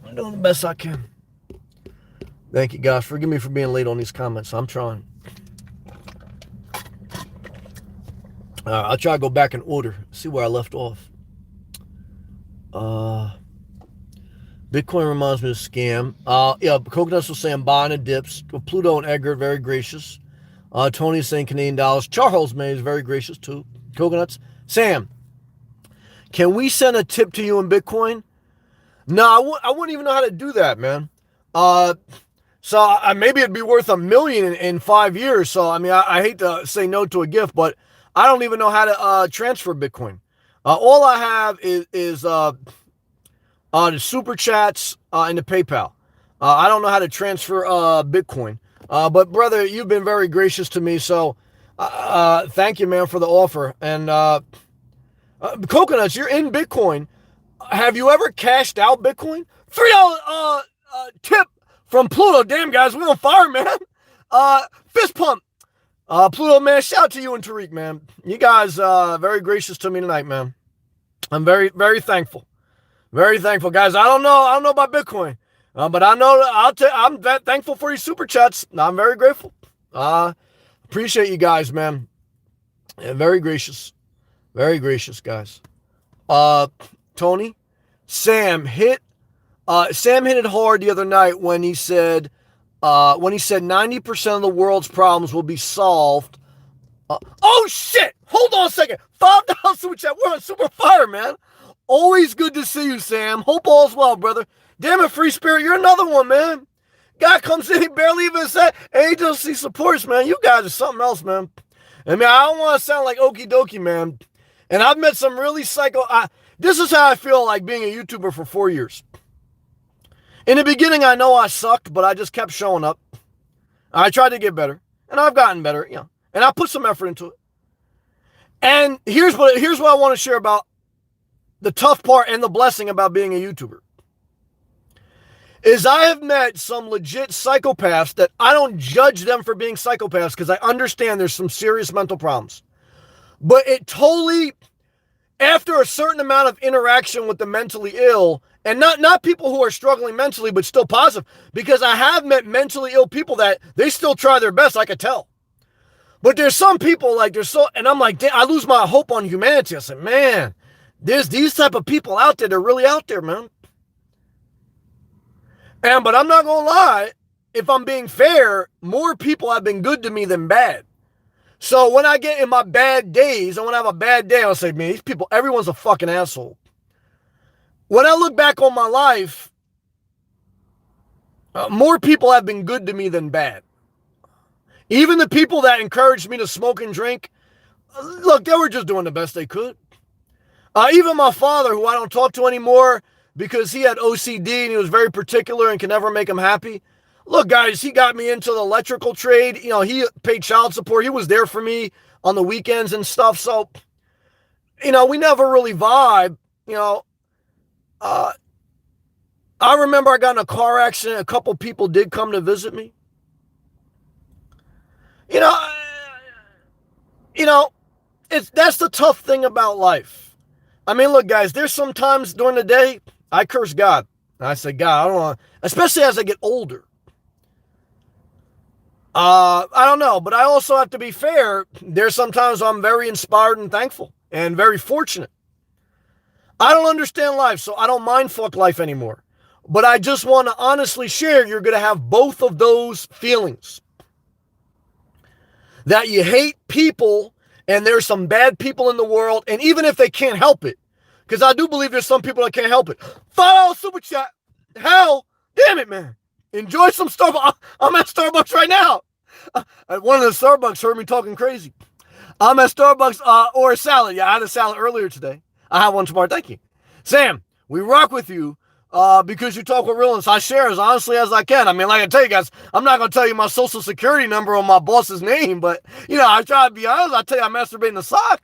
I'm doing the best I can. Thank you, guys. Forgive me for being late on these comments. I'm trying. I'll try to go back in order. See where I left off. Bitcoin reminds me of a scam. Coconuts was saying buying and dips. Pluto and Edgar, very gracious. Tony's saying Canadian dollars. Charles May is very gracious too. Coconuts. Sam, can we send a tip to you in Bitcoin? No, I wouldn't even know how to do that, man. So maybe it'd be worth $1 million in 5 years. So, I hate to say no to a gift, but I don't even know how to transfer Bitcoin. All I have is the super chats and the PayPal. I don't know how to transfer Bitcoin. But brother, you've been very gracious to me. So thank you, man, for the offer. And Coconuts, you're in Bitcoin. Have you ever cashed out Bitcoin? $3 tip from Pluto. Damn, guys, we on fire, man. Fist pump. Pluto, man, shout out to you and Tariq, man. You guys very gracious to me tonight, man. I'm very, very thankful. Very thankful, guys. I don't know about Bitcoin, but I know I'm thankful for your super chats. I'm very grateful. Appreciate you guys, man. Yeah, very gracious, guys. Tony, Sam hit it hard the other night when he said 90% of the world's problems will be solved. Oh shit! Hold on a second. $5 super chat. We're on super fire, man. Always good to see you, Sam. Hope all's well, brother. Damn it, Free Spirit, you're another one, man. Guy comes in, he barely even said, agency supports, man. You guys are something else, man. I don't want to sound like okie dokie, man. And I've met some really psycho. This is how I feel like being a YouTuber for 4 years. In the beginning, I know I sucked, but I just kept showing up. I tried to get better, and I've gotten better, and I put some effort into it. And here's what I want to share about the tough part and the blessing about being a YouTuber. Is I have met some legit psychopaths that I don't judge them for being psychopaths because I understand there's some serious mental problems. But it totally, after a certain amount of interaction with the mentally ill, and not people who are struggling mentally, but still positive, because I have met mentally ill people that they still try their best, I could tell. But there's some people and I'm like, I lose my hope on humanity. I said, man, there's these type of people out there. They're really out there, man. But I'm not going to lie, if I'm being fair, more people have been good to me than bad. So when I get in my bad days, and when I have a bad day, I'll say, man, these people, everyone's a fucking asshole. When I look back on my life, more people have been good to me than bad. Even the people that encouraged me to smoke and drink, look, they were just doing the best they could. Even my father, who I don't talk to anymore, because he had OCD and he was very particular and could never make him happy. Look, guys, he got me into the electrical trade. He paid child support. He was there for me on the weekends and stuff. So, we never really vibe. I remember I got in a car accident. A couple people did come to visit me. That's the tough thing about life. I mean, look, guys, there's some times during the day I curse God. I say, God, I don't want, especially as I get older. I don't know, but I also have to be fair. There's sometimes I'm very inspired and thankful and very fortunate. I don't understand life, so I don't mind fuck life anymore. But I just want to honestly share, you're going to have both of those feelings. That you hate people, and there's some bad people in the world, and even if they can't help it, because I do believe there's some people that can't help it. $5 super chat. Hell, damn it, man. Enjoy some Starbucks. I'm at Starbucks right now. One of the Starbucks heard me talking crazy. I'm at Starbucks or a salad. Yeah, I had a salad earlier today. I have one tomorrow. Thank you. Sam, we rock with you because you talk with realness. I share as honestly as I can. I mean, like I tell you guys, I'm not going to tell you my social security number or my boss's name, but, I try to be honest. I tell you, I masturbate in the sock,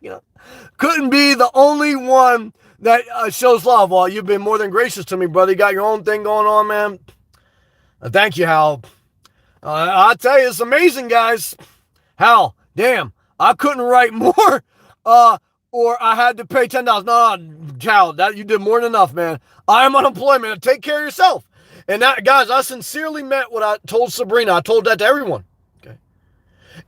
Couldn't be the only one that shows love. Well, you've been more than gracious to me, brother. You got your own thing going on, man. Thank you, Hal. I'll tell you, it's amazing, guys. Hal, damn, I couldn't write more, or I had to pay $10. No, Hal, that you did more than enough, man. I am unemployment. Take care of yourself. And that, guys, I sincerely meant what I told Sabrina. I told that to everyone. Okay.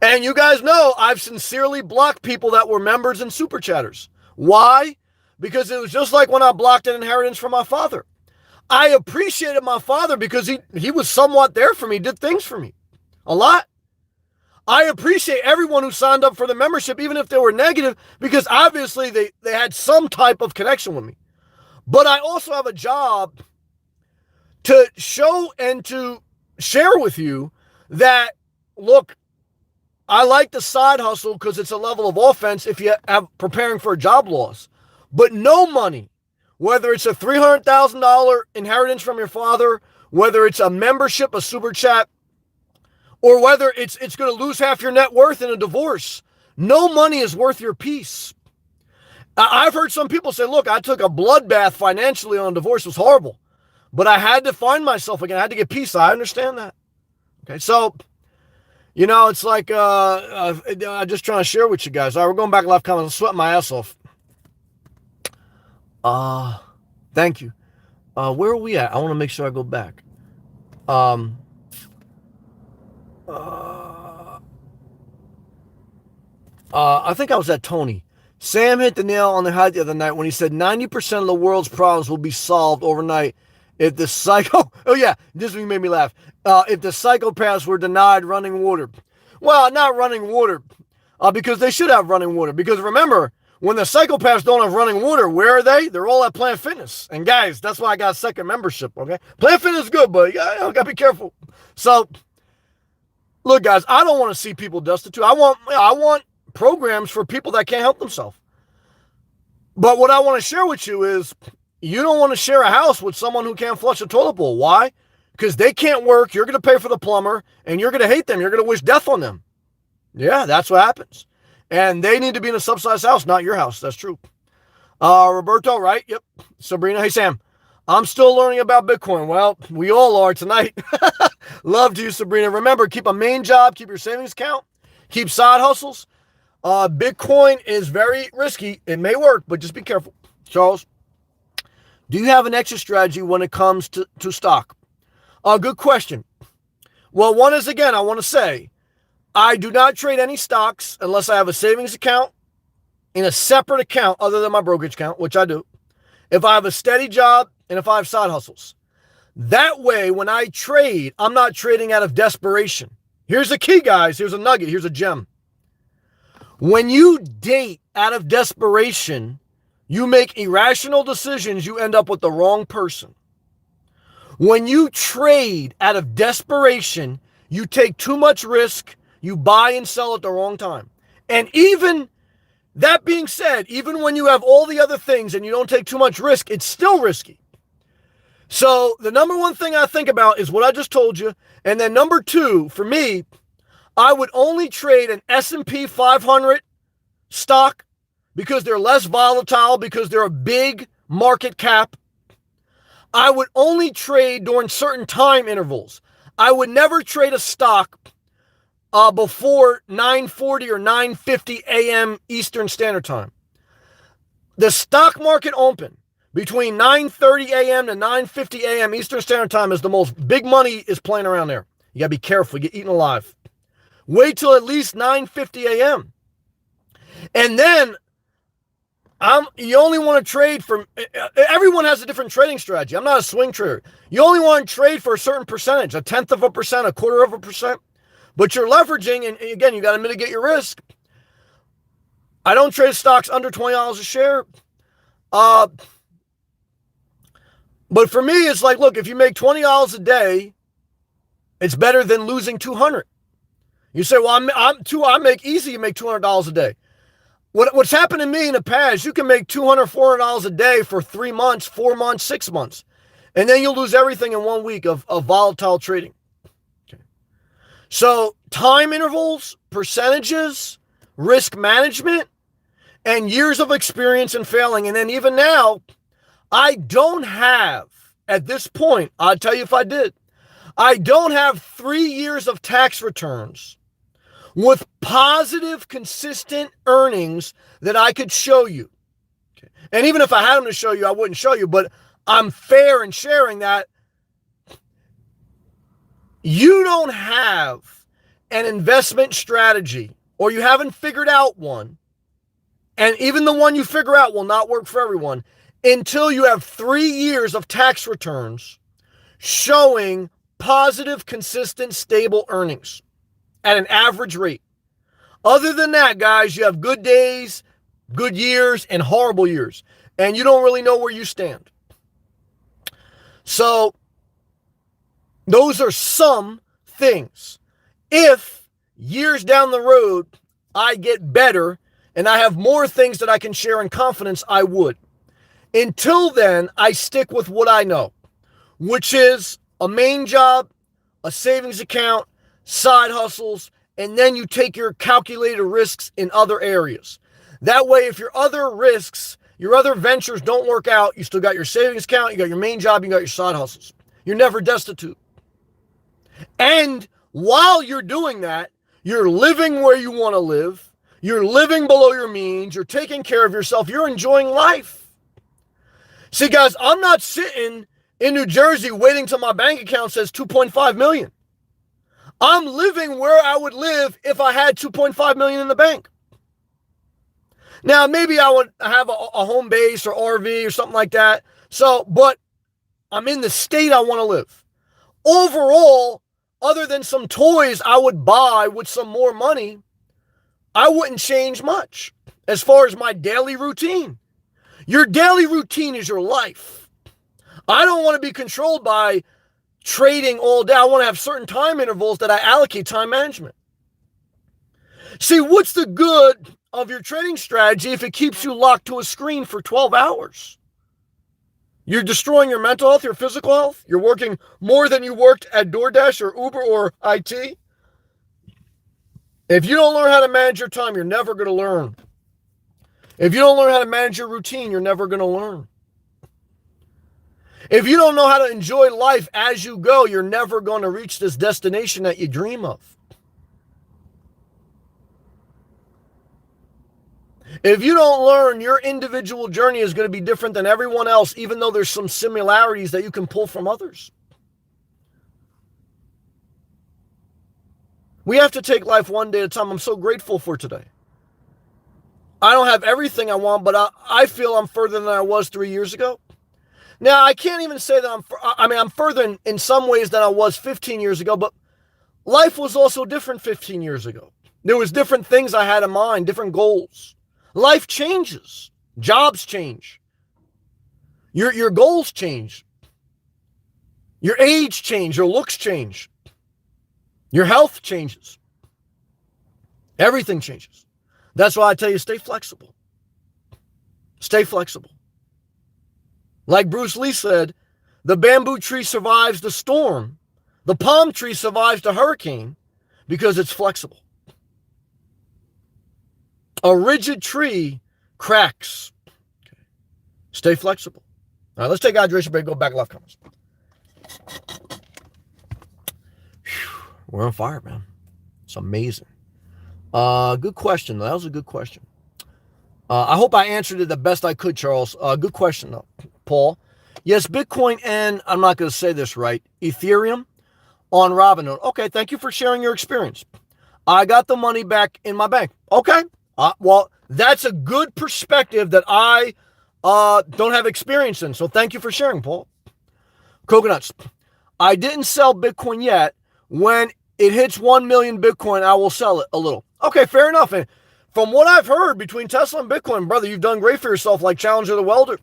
And you guys know I've sincerely blocked people that were members and super chatters. Why? Because it was just like when I blocked an inheritance from my father. I appreciated my father because he was somewhat there for me, did things for me. A lot. I appreciate everyone who signed up for the membership, even if they were negative, because obviously they had some type of connection with me. But I also have a job to show and to share with you that, look, I like the side hustle because it's a level of offense if you have preparing for a job loss. But no money, whether it's a $300,000 inheritance from your father, whether it's a membership, a super chat, or whether it's going to lose half your net worth in a divorce, no money is worth your peace. I've heard some people say, look, I took a bloodbath financially on a divorce. It was horrible. But I had to find myself again. I had to get peace. I understand that. Okay, so, it's like, I'm just trying to share with you guys. All right, we're going back to live comments. I'm sweating my ass off. Thank you. Where are we at? I want to make sure I go back. I think I was at Tony. Sam hit the nail on the head the other night when he said 90% of the world's problems will be solved overnight if the oh yeah, this made me laugh. If the psychopaths were denied running water. Well, not running water, because they should have running water. Because remember, when the psychopaths don't have running water, where are they? They're all at Planet Fitness. And guys, that's why I got a second membership, okay? Planet Fitness is good, but you gotta be careful. So, look, guys, I don't want to see people destitute. I want programs for people that can't help themselves. But what I want to share with you is, you don't want to share a house with someone who can't flush a toilet bowl. Why? because they can't work. You're going to pay for the plumber, and you're going to hate them. You're going to wish death on them. Yeah, that's what happens. And they need to be in a subsidized house, not your house. That's true. Roberto, right? Yep. Sabrina, hey, Sam. I'm still learning about Bitcoin. Well, we all are tonight. Love to you, Sabrina. Remember, keep a main job, keep your savings account, keep side hustles. Bitcoin is very risky. It may work, but just be careful. Charles, do you have an exit strategy when it comes to stock? Good question. Well, one is, again, I want to say, I do not trade any stocks unless I have a savings account in a separate account other than my brokerage account, which I do. If I have a steady job and if I have side hustles. That way, when I trade, I'm not trading out of desperation. Here's the key, guys. Here's a nugget. Here's a gem. When you date out of desperation, you make irrational decisions, you end up with the wrong person. When you trade out of desperation, you take too much risk, you buy and sell at the wrong time. And even that being said, even when you have all the other things and you don't take too much risk, it's still risky. So the number one thing I think about is what I just told you. And then number two, for me, I would only trade an S&P 500 stock because they're less volatile, because they're a big market cap. I would only trade during certain time intervals. I would never trade a stock before 9:40 or 9:50 a.m. Eastern Standard Time. The stock market open between 9:30 a.m. to 9:50 a.m. Eastern Standard Time is the most big money is playing around there. You got to be careful. You get eaten alive. Wait till at least 9:50 a.m. And then you only want to trade from, everyone has a different trading strategy. I'm not a swing trader. You only want to trade for a certain percentage, 1/10 of a percent, 1/4 of a percent. But you're leveraging, and again, you got to mitigate your risk. I don't trade stocks under $20 a share. But for me, it's like, look, if you make $20 a day, it's better than losing $200. You say, well, I make easy, you make $200 a day. What's happened to me in the past, you can make $200, $400 a day for 3 months, 4 months, 6 months. And then you'll lose everything in 1 week of volatile trading. Okay. So time intervals, percentages, risk management, and years of experience in failing. And then even now, I don't have, at this point, I'll tell you if I did, I don't have 3 years of tax returns with positive, consistent earnings that I could show you. Okay. And even if I had them to show you, I wouldn't show you, but I'm fair in sharing that you don't have an investment strategy, or you haven't figured out one, and even the one you figure out will not work for everyone, until you have 3 years of tax returns showing positive, consistent, stable earnings at an average rate. Other than that, guys, you have good days, good years, and horrible years, and you don't really know where you stand. So those are some things. If years down the road I get better and I have more things that I can share in confidence, I would. Until then, I stick with what I know, which is a main job, a savings account, side hustles, and then you take your calculated risks in other areas. That way, if your other risks, your other ventures don't work out, you still got your savings account, you got your main job, you got your side hustles. You're never destitute. And while you're doing that, you're living where you want to live, you're living below your means, you're taking care of yourself, you're enjoying life. See, guys, I'm not sitting in New Jersey waiting till my bank account says 2.5 million. I'm living where I would live if I had 2.5 million in the bank. Now, maybe I would have a home base or RV or something like that. So, but I'm in the state I want to live. Overall, other than some toys I would buy with some more money, I wouldn't change much as far as my daily routine. Your daily routine is your life. I don't want to be controlled by trading all day. I want to have certain time intervals that I allocate time management. See, what's the good of your trading strategy if it keeps you locked to a screen for 12 hours? You're destroying your mental health, your physical health. You're working more than you worked at DoorDash or Uber or IT. If you don't learn how to manage your time, you're never going to learn. If you don't learn how to manage your routine, you're never going to learn. If you don't know how to enjoy life as you go, you're never going to reach this destination that you dream of. If you don't learn, your individual journey is going to be different than everyone else, even though there's some similarities that you can pull from others. We have to take life one day at a time. I'm so grateful for today. I don't have everything I want, but I feel I'm further than I was 3 years ago. Now, I can't even say that I'm further in some ways than I was 15 years ago, but life was also different 15 years ago. There was different things I had in mind, different goals. Life changes. Jobs change. Your goals change. Your age change. Your looks change. Your health changes. Everything changes. That's why I tell you, stay flexible. Stay flexible. Like Bruce Lee said, the bamboo tree survives the storm. The palm tree survives the hurricane because it's flexible. A rigid tree cracks. Okay. Stay flexible. All right, let's take hydration break. Go back left comments. We're on fire, man. It's amazing. Good question. That was a good question. I hope I answered it the best I could, Charles. Good question, though, Paul. Yes, Bitcoin and, I'm not going to say this right, Ethereum on Robinhood. Okay, thank you for sharing your experience. I got the money back in my bank. Okay. Well, that's a good perspective that I don't have experience in. So thank you for sharing, Paul. Coconuts. I didn't sell Bitcoin yet. When it hits 1 million Bitcoin, I will sell it a little. Okay, fair enough. And from what I've heard between Tesla and Bitcoin, brother, you've done great for yourself like Challenger the Welder.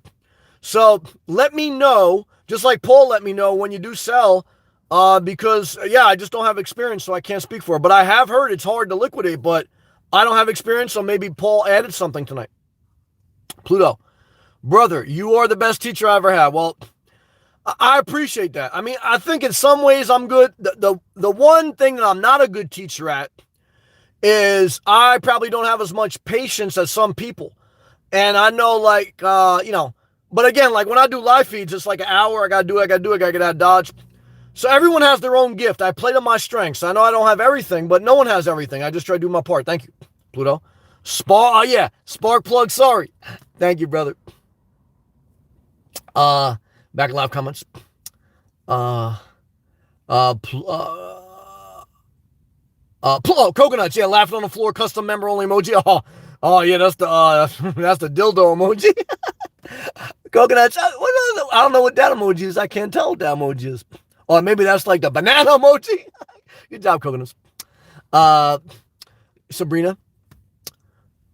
So let me know, just like Paul let me know when you do sell, because, yeah, I just don't have experience, so I can't speak for it. But I have heard it's hard to liquidate, but I don't have experience, so maybe Paul added something tonight. Pluto. Brother, you are the best teacher I ever had. Well, I appreciate that. I mean, I think in some ways I'm good. The one thing that I'm not a good teacher at is I probably don't have as much patience as some people. And I know, like, but again, like when I do live feeds, it's like an hour. I got to get out of Dodge. So everyone has their own gift. I play to my strengths. I know I don't have everything, but no one has everything. I just try to do my part. Thank you, Pluto. Spark plug. Sorry. Thank you, brother. Back in live comments. Coconuts. Yeah, laughing on the floor. Custom member only emoji. Oh yeah, that's the dildo emoji. Coconuts. I don't know what that emoji is. I can't tell what that emoji is. Or maybe that's like the banana emoji. Good job, Coconuts. Sabrina.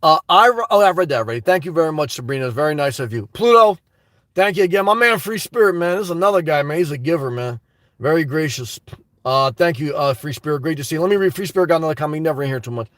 I've read that already. Thank you very much, Sabrina. It's very nice of you. Pluto. Thank you again. My man, Free Spirit, man. This is another guy, man. He's a giver, man. Very gracious. Thank you, Free Spirit. Great to see you. Let me read. Free Spirit got another comment. He never in here too much.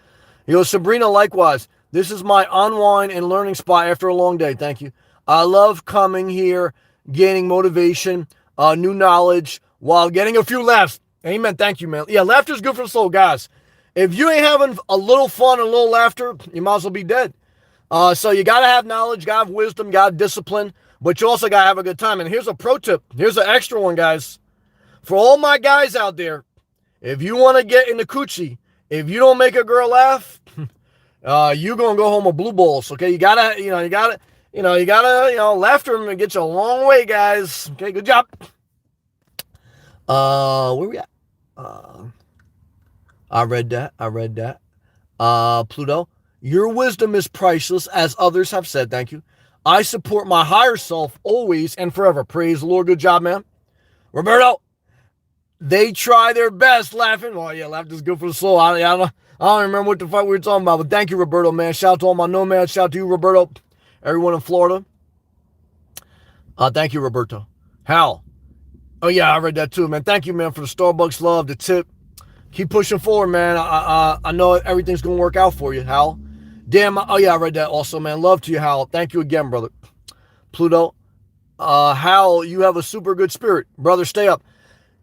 He goes, Sabrina, likewise. This is my unwind and learning spot after a long day. Thank you. I love coming here, gaining motivation, new knowledge, while getting a few laughs. Amen. Thank you, man. Yeah, laughter is good for the soul, guys. If you ain't having a little fun and a little laughter, you might as well be dead. So you got to have knowledge, got to have wisdom, got to have discipline, but you also got to have a good time. And here's a pro tip. Here's an extra one, guys. For all my guys out there, if you want to get in the coochie, if you don't make a girl laugh, you're going to go home with blue balls. Okay. You got to, laughter and get you a long way, guys. Okay. Good job. Where we at? I read that. Pluto, your wisdom is priceless, as others have said. Thank you. I support my higher self always and forever. Praise the Lord. Good job, man. Roberto, they try their best laughing. Oh, yeah, laughter's good for the soul. I don't remember what the fuck we were talking about, but thank you, Roberto, man. Shout out to all my nomads. Shout out to you, Roberto. Everyone in Florida. Thank you, Roberto. Hal. Oh, yeah, I read that too, man. Thank you, man, for the Starbucks love, the tip. Keep pushing forward, man. I know everything's going to work out for you, Hal. Damn. Oh, yeah, I read that also, man. Love to you, Hal. Thank you again, brother. Pluto. Hal, you have a super good spirit. Brother, stay up.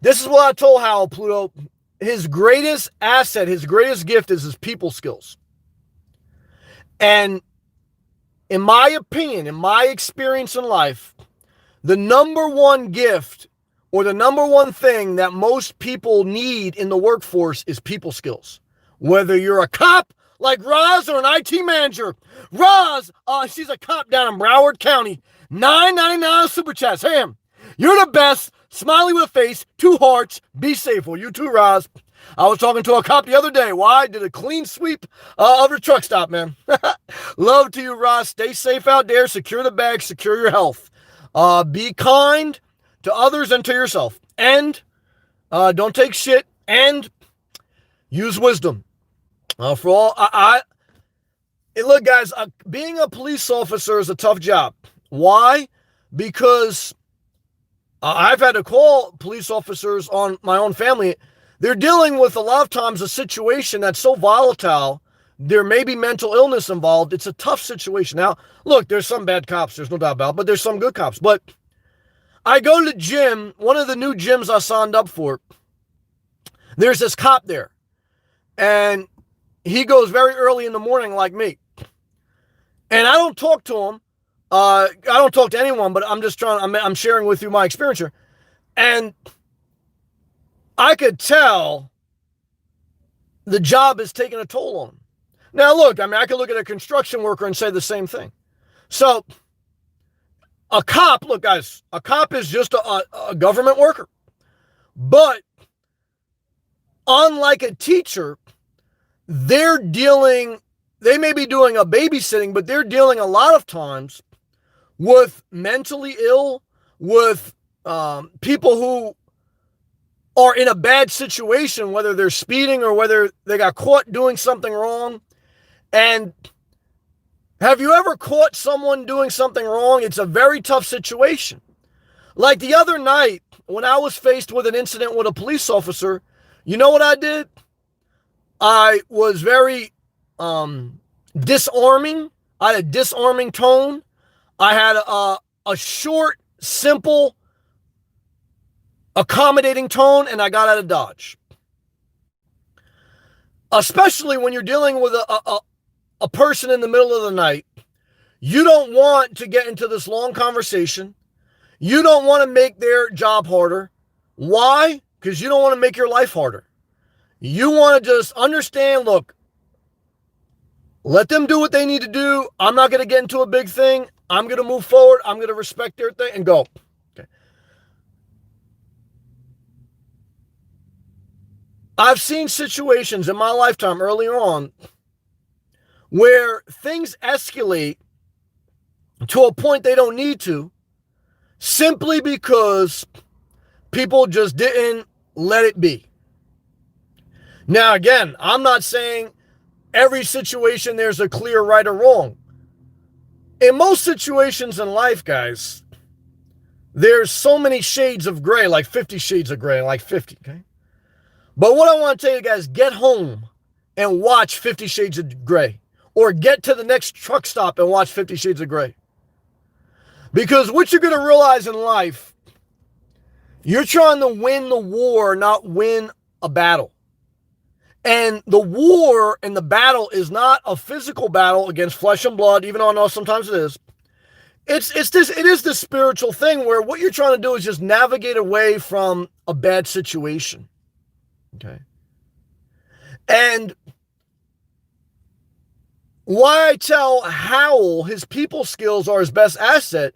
This is what I told Hal, Pluto. His greatest asset, his greatest gift is his people skills. And in my opinion, in my experience in life, the number one gift or the number one thing that most people need in the workforce is people skills. Whether you're a cop like Roz or an IT manager. Roz, she's a cop down in Broward County. $9.99 super chats. Ham, you're the best. Smiley with a face, 2 hearts. Be safe. Well, you too, Roz. I was talking to a cop the other day. Why? Did a clean sweep of a truck stop, man. Love to you, Roz. Stay safe out there. Secure the bag. Secure your health. Be kind to others and to yourself. And don't take shit. And use wisdom. For all, look, guys, being a police officer is a tough job. Why? Because I've had to call police officers on my own family. They're dealing with a lot of times a situation that's so volatile. There may be mental illness involved. It's a tough situation. Now, look, there's some bad cops. There's no doubt about it, but there's some good cops. But I go to the gym, one of the new gyms I signed up for. There's this cop there. And he goes very early in the morning like me. And I don't talk to him. I don't talk to anyone, but I'm sharing with you my experience here. And I could tell the job is taking a toll on him. Now, look, I could look at a construction worker and say the same thing. So, a cop, look, guys, a cop is just a government worker. But, unlike a teacher, they may be doing a babysitting, but they're dealing a lot of times with mentally ill, with people who are in a bad situation, whether they're speeding or whether they got caught doing something wrong. And have you ever caught someone doing something wrong? It's a very tough situation. Like the other night, when I was faced with an incident with a police officer, you know what I did? I was very disarming. I had a disarming tone. I had a short, simple, accommodating tone, and I got out of Dodge. Especially when you're dealing with a person in the middle of the night. You don't want to get into this long conversation. You don't want to make their job harder. Why? Because you don't want to make your life harder. You want to just understand, look, let them do what they need to do. I'm not going to get into a big thing. I'm going to move forward. I'm going to respect their thing and go. Okay. I've seen situations in my lifetime earlier on where things escalate to a point they don't need to, simply because people just didn't let it be. Now, again, I'm not saying every situation there's a clear right or wrong. In most situations in life, guys, there's so many shades of gray, like 50 shades of gray, like 50, okay? But what I want to tell you guys, get home and watch 50 Shades of Gray. Or get to the next truck stop and watch 50 Shades of Gray. Because what you're going to realize in life, you're trying to win the war, not win a battle. And the war and the battle is not a physical battle against flesh and blood, even though I know sometimes it is. It is this spiritual thing where what you're trying to do is just navigate away from a bad situation. Okay. And why I tell Howell his people skills are his best asset,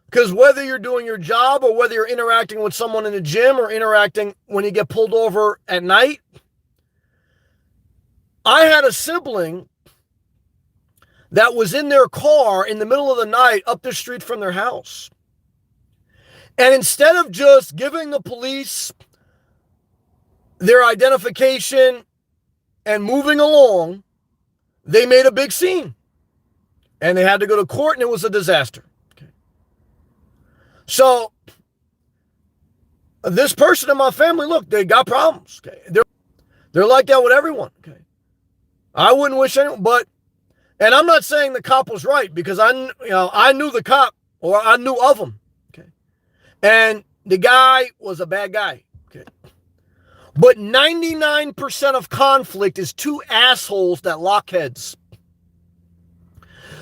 because whether you're doing your job or whether you're interacting with someone in the gym or interacting when you get pulled over at night. I had a sibling that was in their car in the middle of the night up the street from their house. And instead of just giving the police their identification and moving along, they made a big scene. And they had to go to court, and it was a disaster. Okay. So, this person in my family, look, they got problems. Okay. They're like that with everyone. Okay. I wouldn't wish anyone, and I'm not saying the cop was right, because I knew the cop, or I knew of him. And the guy was a bad guy. Okay. But 99% of conflict is two assholes that lock heads.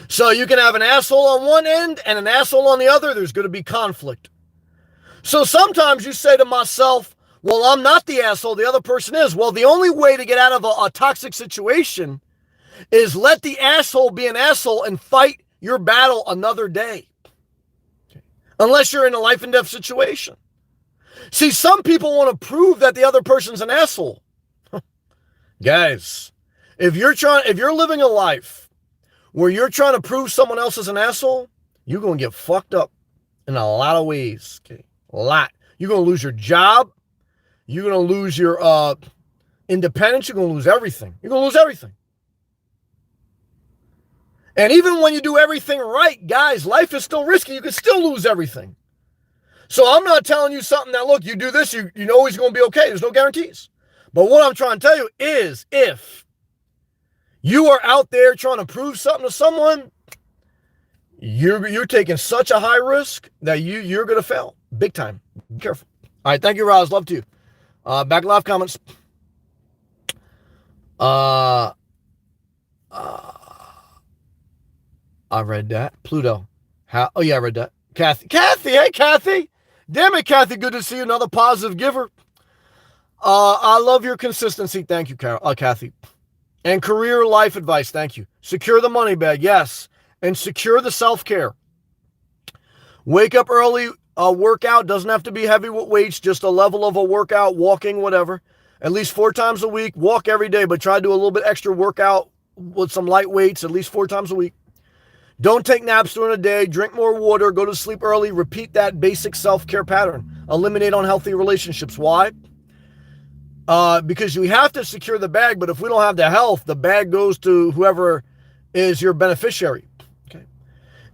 So you can have an asshole on one end and an asshole on the other. There's going to be conflict. So sometimes you say to myself, well, I'm not the asshole. The other person is. Well, the only way to get out of a toxic situation is let the asshole be an asshole and fight your battle another day. Okay. Unless you're in a life and death situation. See, some people want to prove that the other person's an asshole. Guys, if you're living a life where you're trying to prove someone else is an asshole, you're going to get fucked up in a lot of ways. Okay. A lot. You're going to lose your job. You're going to lose your independence. You're going to lose everything. You're going to lose everything. And even when you do everything right, guys, life is still risky. You can still lose everything. So I'm not telling you something that, look, you do this, you know it's going to be okay. There's no guarantees. But what I'm trying to tell you is if you are out there trying to prove something to someone, you're taking such a high risk that you're going to fail. Big time. Be careful. All right. Thank you, Roz. Love to you. Back live comments. I read that. Pluto. Oh, yeah, I read that. Kathy. Hey, Kathy. Damn it, Kathy. Good to see you. Another positive giver. I love your consistency. Thank you, Kathy. And career life advice. Thank you. Secure the money bag. Yes. And secure the self-care. Wake up early. Workout doesn't have to be heavy with weights. Just a level of a workout, walking, whatever. At least 4 times a week. Walk every day, but try to do a little bit extra workout with some light weights at least 4 times a week. Don't take naps during the day. Drink more water. Go to sleep early. Repeat that basic self-care pattern. Eliminate unhealthy relationships. Why? Because you have to secure the bag, but if we don't have the health, the bag goes to whoever is your beneficiary. Okay.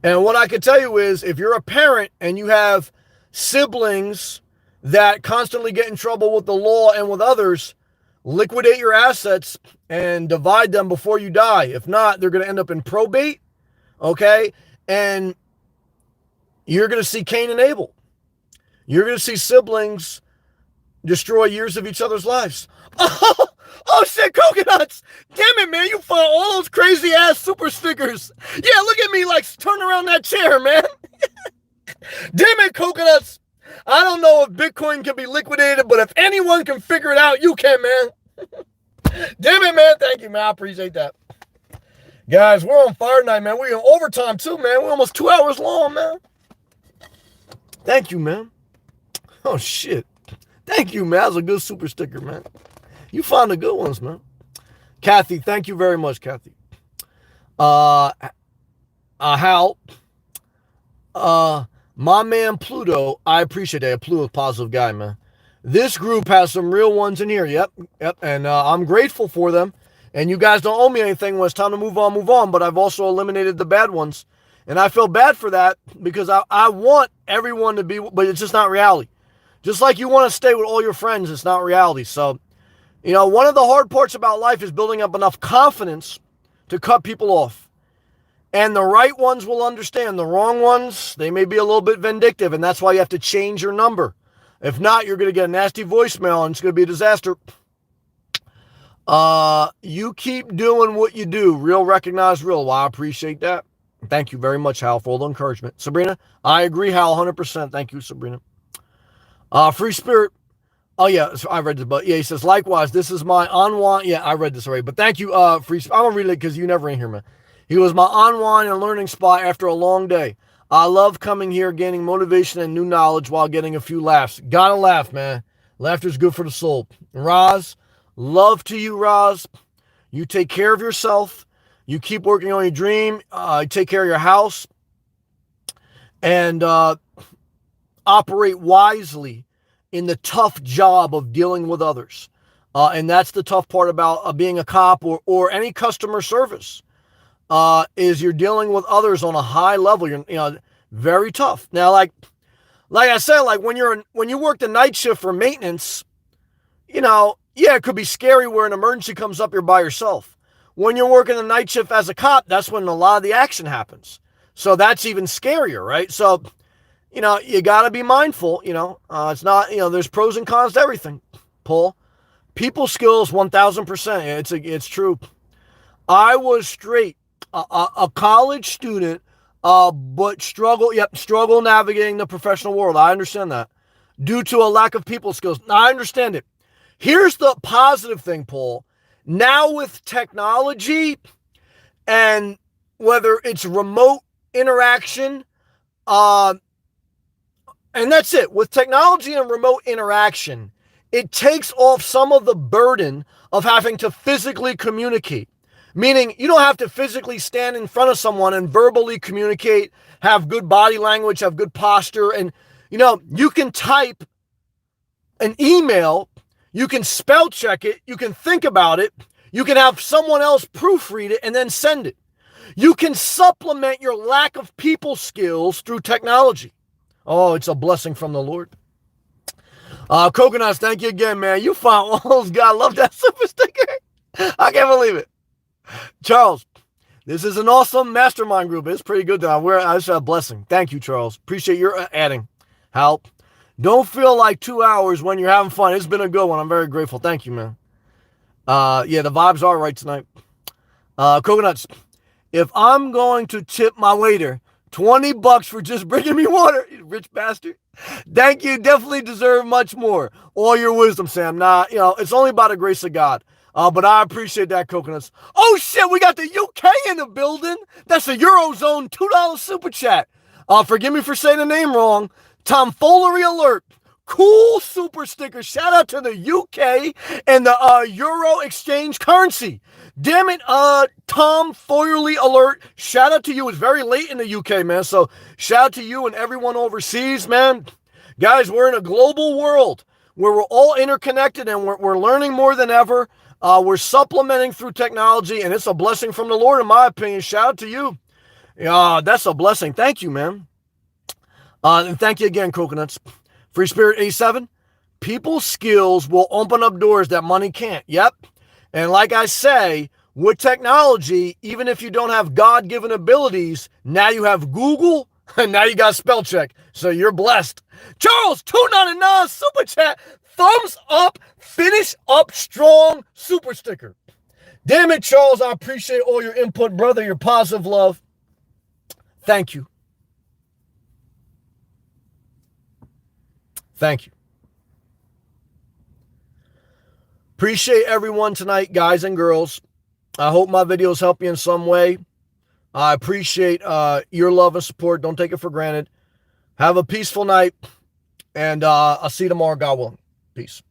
And what I can tell you is if you're a parent and you have siblings that constantly get in trouble with the law and with others, liquidate your assets and divide them before you die. If not, they're going to end up in probate. Okay, and you're going to see Cain and Abel. You're going to see siblings destroy years of each other's lives. Oh shit, coconuts! Damn it, man! You found all those crazy ass super stickers. Yeah, look at me like turn around that chair, man. Damn it, coconuts! I don't know if Bitcoin can be liquidated, but if anyone can figure it out, you can, man. Damn it, man! Thank you, man. I appreciate that. Guys, we're on fire tonight, man. We're in overtime, too, man. We're almost 2 hours long, man. Thank you, man. Oh, shit. Thank you, man. That was a good super sticker, man. You found the good ones, man. Kathy, thank you very much, Kathy. Hal. My man, Pluto. I appreciate that. Pluto's a positive guy, man. This group has some real ones in here. Yep. And I'm grateful for them. And you guys don't owe me anything when it's time to move on. But I've also eliminated the bad ones. And I feel bad for that because I want everyone to be, but it's just not reality. Just like you want to stay with all your friends, it's not reality. So, one of the hard parts about life is building up enough confidence to cut people off. And the right ones will understand. The wrong ones, they may be a little bit vindictive. And that's why you have to change your number. If not, you're going to get a nasty voicemail and it's going to be a disaster. You keep doing what you do. Real recognize real. Well, I appreciate that. Thank you very much, Hal, for all the encouragement. Sabrina, I agree, Hal, 100%. Thank you, Sabrina. Free Spirit. Oh, yeah, so I read this, but yeah, he says, likewise, this is my unwind. Yeah, I read this already, but thank you, Free Spirit. I'm going to read it because you never in here, man. He was my unwind and learning spot after a long day. I love coming here, gaining motivation and new knowledge while getting a few laughs. Gotta laugh, man. Laughter's good for the soul. Roz, love to you, Roz. You take care of yourself. You keep working on your dream. Take care of your house. And operate wisely in the tough job of dealing with others. And that's the tough part about being a cop or any customer service. Is you're dealing with others on a high level. You're very tough. Now, like I said, like when you work the night shift for maintenance, yeah, it could be scary where an emergency comes up, you're by yourself. When you're working the night shift as a cop, that's when a lot of the action happens. So that's even scarier, right? So, you got to be mindful. It's not, there's pros and cons to everything, Paul. People skills, 1000%. It's true. I was straight, a college student, but struggle navigating the professional world. I understand that due to a lack of people skills. I understand it. Here's the positive thing, Paul. Now with technology and whether it's remote interaction, and that's it. With technology and remote interaction, it takes off some of the burden of having to physically communicate. Meaning you don't have to physically stand in front of someone and verbally communicate, have good body language, have good posture. And, you can type an email, you can spell check it, you can think about it, you can have someone else proofread it and then send it. You can supplement your lack of people skills through technology. Oh, it's a blessing from the Lord. Coconuts, thank you again, man. You found all those guys. I love that super sticker. I can't believe it. Charles, this is an awesome mastermind group. It's pretty good. It's a blessing. Thank you, Charles. Appreciate your adding. Hal, don't feel like 2 hours when you're having fun. It's been a good one. I'm very grateful. Thank you, man. The vibes are right tonight. Coconuts, if I'm going to tip my waiter $20 for just bringing me water, you rich bastard. Thank you. Definitely deserve much more. All your wisdom, Sam. It's only by the grace of God. But I appreciate that, Coconuts. Oh, shit, we got the UK in the building. That's a Eurozone $2 super chat. Forgive me for saying the name wrong. Tomfoolery alert. Cool super sticker. Shout out to the UK and the Euro exchange currency. Damn it, tomfoolery alert. Shout out to you. It's very late in the UK, man. So shout out to you and everyone overseas, man. Guys, we're in a global world where we're all interconnected and we're learning more than ever. We're supplementing through technology, and it's a blessing from the Lord, in my opinion. Shout out to you. That's a blessing. Thank you, man. And thank you again, Coconuts. Free Spirit 87. People skills will open up doors that money can't. Yep. And like I say, with technology, even if you don't have God-given abilities, now you have Google, and now you got spell check. So you're blessed. Charles, $2.99 super chat. Thumbs up, finish up strong, super sticker. Damn it, Charles, I appreciate all your input, brother, your positive love. Thank you. Thank you. Appreciate everyone tonight, guys and girls. I hope my videos help you in some way. I appreciate your love and support. Don't take it for granted. Have a peaceful night, and I'll see you tomorrow, God willing. Peace.